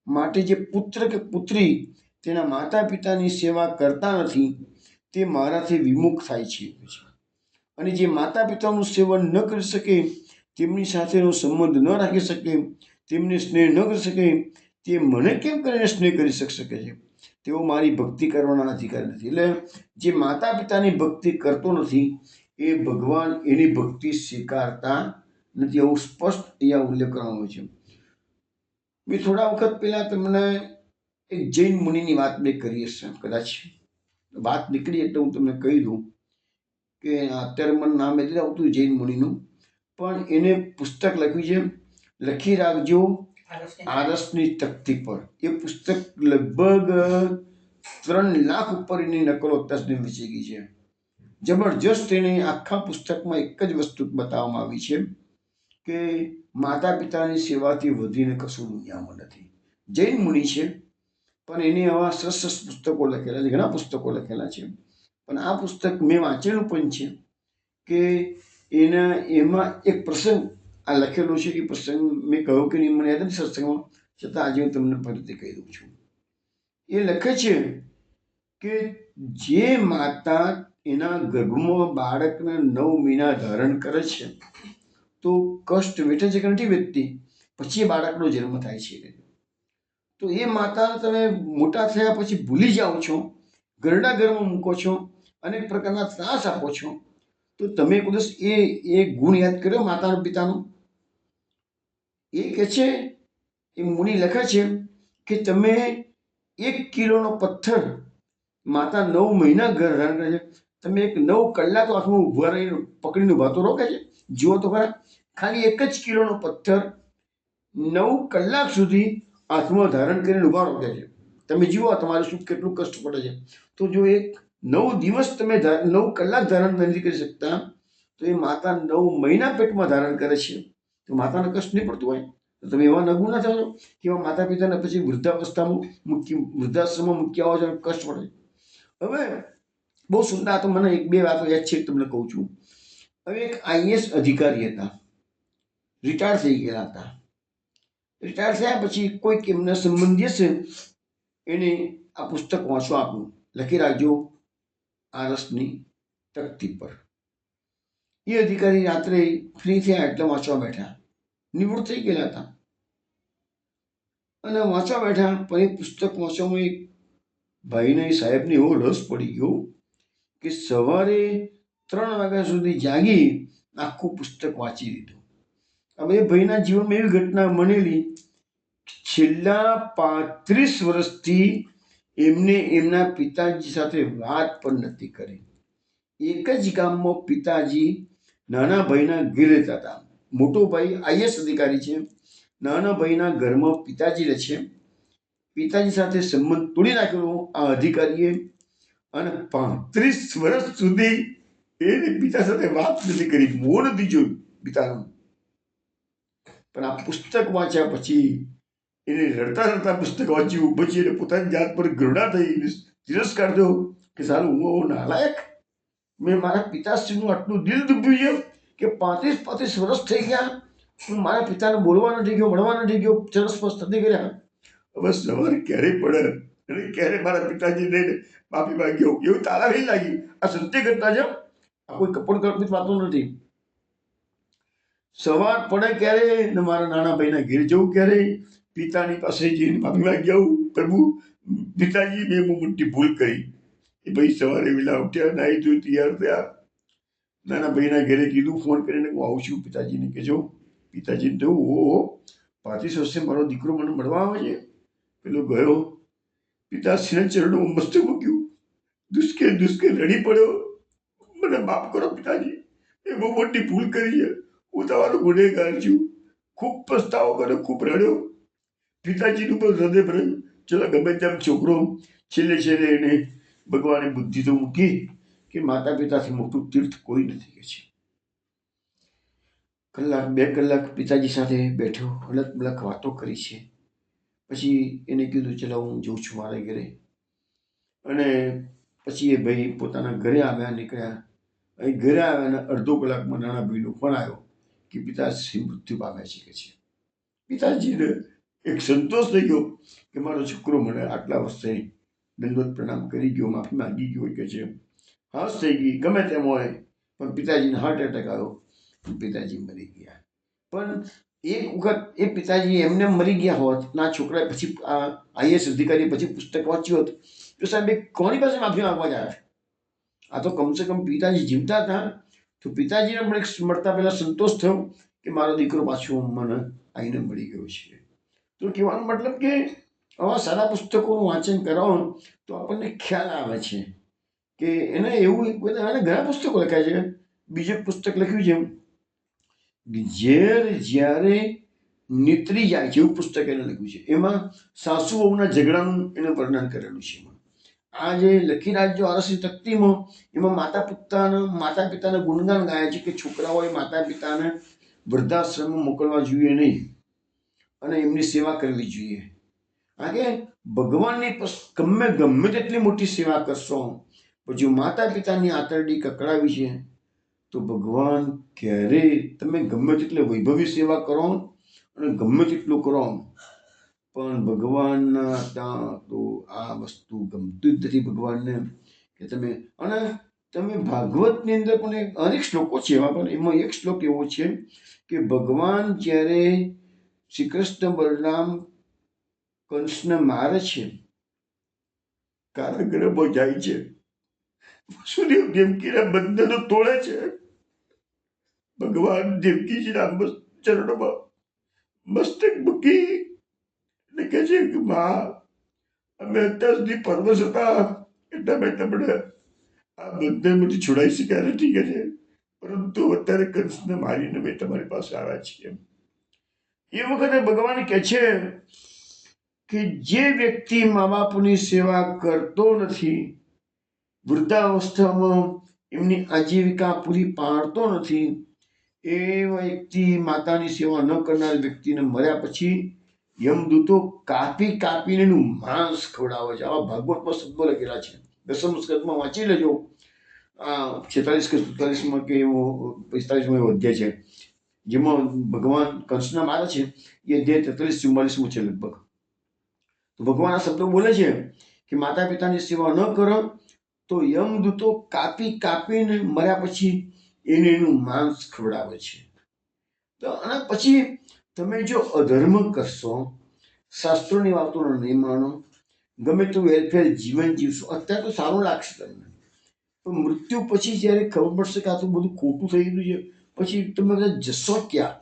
માટે જે પુત્ર કે પુત્રી તેના માતા પિતાની સેવા કરતા નથી તે મારાથી વિમુખ થાય છે. અને જે માતા પિતાનું સેવન ન કરી શકે, તેમની સાથેનો સંબંધ ન રાખી શકે, તેમને સ્નેહ ન કરી શકે, તે મને કેમ કરીને સ્નેહ કરી શકે છે? તેઓ મારી ભક્તિ કરવાના અધિકારી નથી. એટલે જે માતા પિતાની ભક્તિ કરતો નથી એ ભગવાન એની ભક્તિ સ્વીકારતા નથી. એવું સ્પષ્ટ અહીંયા ઉલ્લેખ કરવામાં આવ્યો છે. મેં થોડા વખત પહેલા તમને એક જૈન મુનિની વાત મેં કરી હશે, કદાચ વાત નીકળી એટલે હું તમને કહી દઉં કે અત્યારે મને નામ નથી આવતું જૈન મુનિનું, પણ એને પુસ્તક લખ્યું છે, લખી રાખજો આરસની તકતી પર. એ પુસ્તક લગભગ 3 લાખ ઉપર એની નકલો અત્યાર સુધી વેચી ગઈ છે. જબરજસ્ત એને આખા પુસ્તકમાં એક જ વસ્તુ બતાવવામાં આવી છે કે માતા પિતાની સેવાથી વધીને કશું દુનિયામાં નથી. જૈન મુનિ છે, પણ એને આવા સરસ સરસ પુસ્તકો લખેલા છે, ઘણા પુસ્તકો લખેલા છે. પણ આ પુસ્તક મેં વાંચેલું પણ છે કે એમાં એક પ્રસંગ આ લખેલો છે. એ પ્રસંગ મેં કહ્યું કે નહીં મને યાદ નથી સત્સંગમાં, છતાં આજે હું તમને ફરીથી કહી દઉં છું. એ લખે છે કે જે માતા એના ગર્ભમાં બાળકને 9 મહિના ધારણ કરે છે તો કષ્ટ વેઠે છે કે નથી વેઠતી, પછી એ બાળકનો જન્મ થાય છે. તો એ માતા તમે મોટા થયા પછી ભૂલી જાઓ છો, ઘરડા ઘરમાં મૂકો છો, અનેક પ્રકારના ત્રાસ આપો છો. તો તમે કોઈ દિવસ એ ગુણ યાદ કર્યો માતા પિતાનો? એ કહે છે, એ મુનિ લખે છે કે તમે 1 કિલોનો પથ્થર માતા 9 મહિના ઘર ધારણ કરે છે, તમે 9 કલાક હાથમાં ઉભા રહીને પકડીને ઉભા તો રહો કે છે. જુઓ તો ખરા, ખાલી 1 જ કિલોનો પથ્થર 9 કલાક સુધી હાથમાં ધારણ કરીને ઉભા રહો કે છે. તમે જુઓ તમારે શું કેટલું કષ્ટ પડે છે. તો જો 9 દિવસ તમે 9 કલાક ધારણ નથી કરી શકતા, તો એ માતા 9 મહિના પેટમાં ધારણ કરે છે, તો માતાને કષ્ટ નહીં પડતું હોય? તો તમે એવા નગું ના થયો કે એવા માતા પિતાને પછી વૃદ્ધાશ્રમમાં મૂક્યા હોય છે, કષ્ટ પડે. હવે બહુ સુંદર, આ તો મને 1-2 વાતો યાદ છે તમને કહું છું. હવે એક IAS અધિકારી હતા, રિટાયર થઈ ગયેલા હતા. રિટાયર થયા પછી કોઈક એમના સંબંધી છે એને આ પુસ્તક વાંચવા આપ્યું, લખી રાખજો આરસની તકતી પર. એ અધિકારી રાત્રે ફ્રી થયા એટલે વાંચવા બેઠા, નિવૃત્ત થઈ ગયેલા હતા અને વાંચવા બેઠા. પણ એ પુસ્તક વાંચવામાં એક ભાઈને સાહેબને એવો રસ પડી ગયો કે સવારે 3 વાગ્યા સુધી જાગી આખું પુસ્તક વાંચી દીધું. હવે એ ભાઈના જીવનમાં એવી ઘટના બનેલી, છેલ્લા 35 વર્ષથી એમને એમના પિતાજી સાથે વાત પણ નથી કરી. એક જ ગામમાં પિતાજી નાના ભાઈના ઘેર રહેતા હતા. મોટો ભાઈ આઈએસ અધિકારી છે, નાના ભાઈના ઘરમાં પિતાજી રહે છે. પિતાજી સાથે સંબંધ તોડી નાખ્યો આ અધિકારીએ અને 35 વર્ષ સુધી એને પિતા સાથે વાત નથી કરી, મોં નથી જોયું પિતાનું. પણ આ પુસ્તક વાંચ્યા પછી એને રડતા રડતા પુસ્તક વાંચ્યું. પછી એને પોતાની જાત પર ઘૃણા થઈ, તિરસ્કાર થયો કે સારું હું આવો નાલાયક, મેં મારા પિતાશ્રીનું આટલું દિલ દુભ્યું છે કે 35 વર્ષ થઈ ગયા, હું મારા પિતાને બોલવા નથી ગયો, મળવા નથી ગયો, ચરસપસ નથી કર્યા. હવે સવારે ક્યારે પડે અને ક્યારે મારા પિતાજીને માફી માંગ્યો એવું તારા નહીં લાગી. આ સત્ય ઘટના છે, આ કોઈ કપડ કલ્પિત વાતો નથી. સવાર પડે ક્યારે ને મારા નાના ભાઈના ઘેર જવું ક્યારે, પિતાની પાસે જઈને માફી માંગી આવું, પ્રભુ પિતાજી મેં બહુ મોટી ભૂલ કરી. એ ભાઈ સવારે વહેલા ઉઠ્યા, નાહી ધોઈ તૈયાર થયા, નાના ભાઈના ઘરે કીધું ફોન કરીને હું આવું છું, પિતાજીને કહેજો. પિતાજીને તો ઓહો 35 વર્ષે મારો દીકરો મને મળવા આવે છે. પેલો ગયો, પિતાશ્રીના ચરણોમાં મસ્તક મૂક્યું, દુષ્કે રડી પડ્યો, મને માફ કરો પિતાજી, એ બહુ મોટી ભૂલ કરી છે, હું તમારો ગુનેગાર છું. ખૂબ પસ્તાવો કર્યો, ખૂબ રડ્યો. પિતાજીનું પણ હૃદય ભરાયું. ચલો ગમે તેમ છોકરો છેલ્લે એને ભગવાને બુદ્ધિ તો મૂકી કે માતા પિતાથી મોટું તીર્થ કોઈ નથી કે છે. કલાક 2 કલાક પિતાજી સાથે બેઠો, અલગ અલગ વાતો કરી છે. પછી એને કીધું ચલો હું જઉં છું મારા ઘરે. અને પછી એ ભાઈ પોતાના ઘરે આવ્યા, નીકળ્યા. અહીં ઘરે આવ્યા અને અડધો કલાકમાં નાના ભાઈનો ફોન આવ્યો કે પિતાશ્રી મૃત્યુ પામ્યા છે કે છે. પિતાજીને એક સંતોષ થઈ ગયો કે મારો છોકરો મને આટલા વર્ષે દંડવત પ્રણામ કરી ગયો, માફી માંગી ગયો કે છે. હાશ થઈ ગઈ, ગમે તેમ હોય. પણ પિતાજીને હાર્ટ એટેક આવ્યો, પિતાજી મરી ગયા. પણ એક વખત એ પિતાજી એમને મરી ગયા હોત, ના છોકરાએ પછી આ આઈએસ અધિકારી પછી પુસ્તક વાંચ્યું હોત તો સાહેબ કોની પાસે માફી માંગવા જાય? આ તો કમસે કમ પિતાજી જીવતા હતા તો પિતાજીને મળતા પહેલા સંતોષ થયો કે મારો દીકરો પાછો મને આઈને મળી ગયો છે. તો કહેવાનો મતલબ કે આવા સારા પુસ્તકોનું વાંચન કરાવો તો આપણને ખ્યાલ આવે છે કે એને એવું એને ઘણા પુસ્તકો લખ્યા છે. બીજું પુસ્તક લખ્યું છે ઝેર જ્યારે નીતરી જાય છે, એવું પુસ્તક એને લખ્યું છે. એમાં સાસુ વહુના ઝઘડાનું એને વર્ણન કરેલું છે. આ જે લખી રાખજો આરસની તકતીમાં, એમાં માતા પિતાને ગુણગાન ગાય છે કે છોકરાઓએ માતા પિતાને વૃદ્ધાશ્રમમાં મોકલવા જોઈએ નહીં અને એમની સેવા કરવી જોઈએ. કારણ કે ભગવાનની ગમે તેટલી મોટી સેવા કરશો, પછી માતા પિતાની આંતરડી કકડાવી છે તો ભગવાન ક્યારેય, તમે ગમે તેટલી વૈભવી સેવા કરો અને ગમે તેટલું કરો પણ ભગવાનના ત્યાં તો આ વસ્તુ ગમતું જ નથી ભગવાનને કે તમે. અને તમે ભાગવતની અંદર પણ અનેક શ્લોકો છે એવા, પણ એમાં એક શ્લોક એવો છે કે ભગવાન જ્યારે શ્રી કૃષ્ણ બલરામ કંસને મારે છે, કારાગૃહમાં જાય છે, વસુદેવ દેવકીના બંધનો તોડે છે, ભગવાન દેવકીજીના ચરણોમાં મસ્તક મૂકી ને કહે છે કે માં, અમે અત્યાર સુધી પરવશ હતા એટલે મેં તમને આ બંધનમાંથી છોડાઈ શક્યા નથી કે છે, પરંતુ અત્યારે કંસને મારીને મેં તમારી પાસે આવ્યા છીએ. એ વખતે ભગવાન કહે છે કે જે વ્યક્તિ મા બાપની સેવા કરતો નથી, વૃદ્ધાવસ્થામાં એમની આજીવિકા પૂરી પાડતો નથી, એ વ્યક્તિ માતાની સેવા ન કરનાર વ્યક્તિને મર્યા પછી યમદૂતો કાપીને એનું માંસ ખવડાવે છે. આવા ભાગવતમાં શબ્દો લખેલા છે. દસમ સ્કંદમાં વાંચી લેજો. 46 કે 47 કે 45 એવો અધ્યાય છે. જેમાં ભગવાન કંસના મારે છે એ અધ્યાય 43-44 છે લગભગ. તો ભગવાન આ શબ્દો બોલે છે કે માતા પિતાની સેવા ન કરો તો યમદૂતો કાપીને મર્યા પછી એનું માંસ ખવડાવે છે. તો અને પછી તમે જો અધર્મ કરશો, શાસ્ત્રોની વાતોનો નહીં માનો, ગમે તો વેરફેર જીવન જીવશો, અત્યારે તો સારું લાગશે તમને, પણ મૃત્યુ પછી જ્યારે ખબર પડશે કે આ તો બધું ખોટું થઈ ગયું છે, પછી તમે બધા જશો ક્યાં?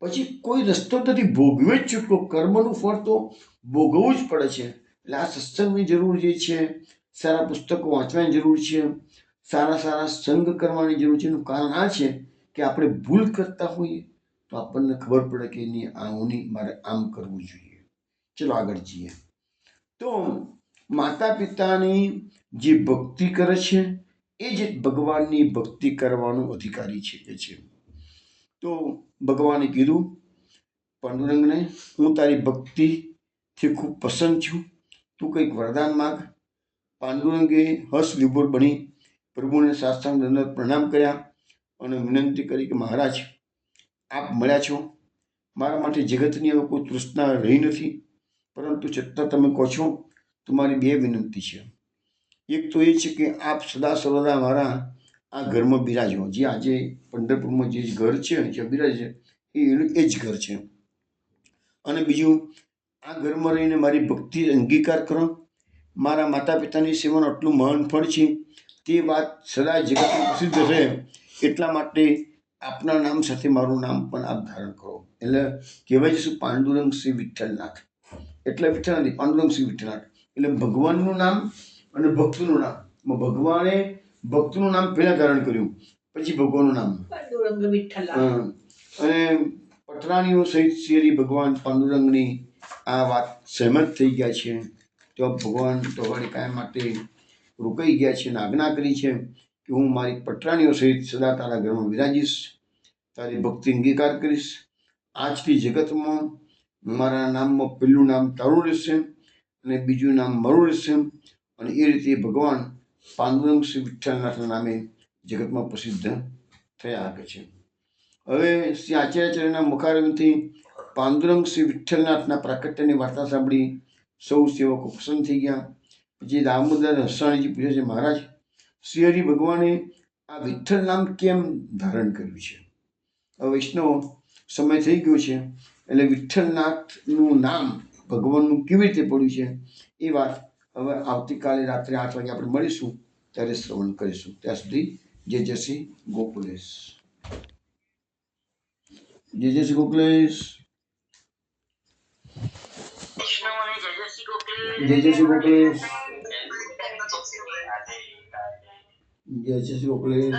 પછી કોઈ રસ્તો નથી, ભોગવે જ છૂટકો. કર્મનું ફળ તો ભોગવવું જ પડે છે. એટલે આ સત્સંગની જરૂર જે છે, સારા પુસ્તકો વાંચવાની જરૂર છે, સારા સંગ કરવાની જરૂર છે. એનું કારણ આ છે કે આપણે ભૂલ કરતા હોઈએ તો આપણને ખબર પડે કે નહીં, મારે આમ કરવું જોઈએ. ચલો આગળ જઈએ. તો માતા પિતાની જે ભક્તિ કરે છે એ જ ભગવાનની ભક્તિ કરવાનો અધિકારી છે. તો ભગવાને કીધું પાંડુરંગને, હું તારી ભક્તિથી ખૂબ પસંદ છું, તું કંઈક વરદાન માગ. પાંડુરંગે હર્ષ વિભોર બની પ્રભુને સાષ્ટાંગ દંડવત પ્રણામ કર્યા અને વિનંતી કરી કે મહારાજ, આપ મળ્યા છો, મારા માટે જગતની હવે કોઈ તૃષ્ણા રહી નથી, પરંતુ છતાં તમે કહો છો તો મારી બે વિનંતી છે. એક તો એ છે કે આપ સદા સર્વદા મારા આ ઘરમાં બિરાજો. જે આજે પંઢરપુરમાં જે ઘર છે જ્યાં બિરાજે છે એ જ ઘર છે. અને બીજું, આ ઘરમાં રહીને મારી ભક્તિ અંગીકાર કરો. મારા માતા પિતાની સેવાનું આટલું મહાન ફળ છે, તે વાત સદા જગતમાં પ્રસિદ્ધ રહે, એટલા માટે આપના નામ સાથે મારું નામ પણ આપ ધારણ કરો. એટલે કહેવાય છે શું, પાંડુરંગ શ્રી વિઠ્ઠલનાથ. એટલે વિઠ્ઠલ નથી, પાંડુરંગ શ્રી વિઠ્ઠલનાથ. એટલે ભગવાનનું નામ અને ભક્તનું નામ. ભગવાને ભક્તનું નામ પહેલા ધારણ કર્યું, પછી ભગવાનનું નામ પાંડુરંગ વિઠ્ઠલ. અને પટરાણીઓ સહિત શ્રી ભગવાન પાંડુરંગની આ વાત સહેમત થઈ ગયા છે. તો ભગવાન તો વળી કાયમ માટે રોકાઈ ગયા છે અને આજ્ઞા કરી છે કે હું મારી પટરાણીઓ સહિત સદા તારા ઘરમાં વિરાજીશ, તારી ભક્તિ અંગીકાર કરીશ. આજથી જગતમાં મારા નામમાં પહેલું નામ તારું રહેશે અને બીજું નામ મારું રહેશે. અને એ રીતે ભગવાન પાંડુરંગ શ્રી વિઠ્ઠલનાથના નામે જગતમાં પ્રસિદ્ધ થયા આપે છે. હવે શ્રી આચાર્યના મુખારવિંદથી પાંડુરંગ શ્રી વિઠ્ઠલનાથના પ્રાકટ્યની વાર્તા સાંભળી સૌ સેવકો પ્રસન્ન થઈ ગયા. પછી દામોદર હસાણીજી પૂછે છે, મહારાજ, શ્રી હરિ ભગવાને આ વિઠ્ઠલ નામ કેમ ધારણ કર્યું છે? હવે વૈષ્ણવ સમય થઈ ગયો છે, એટલે વિઠ્ઠલનાથનું નામ ભગવાનનું કેવી રીતે પડ્યું છે એ વાત હવે આવતીકાલે રાત્રે 8 વાગે આપણે મળીશું, ત્યારે શ્રવણ કરીશું. ત્યાં સુધી જય શ્રી ગોકુલેશ. જય શ્રી ગોકુલેશ. જય શ્રી ગોકુલેશ. જય શ્રી ગોકુલેશ.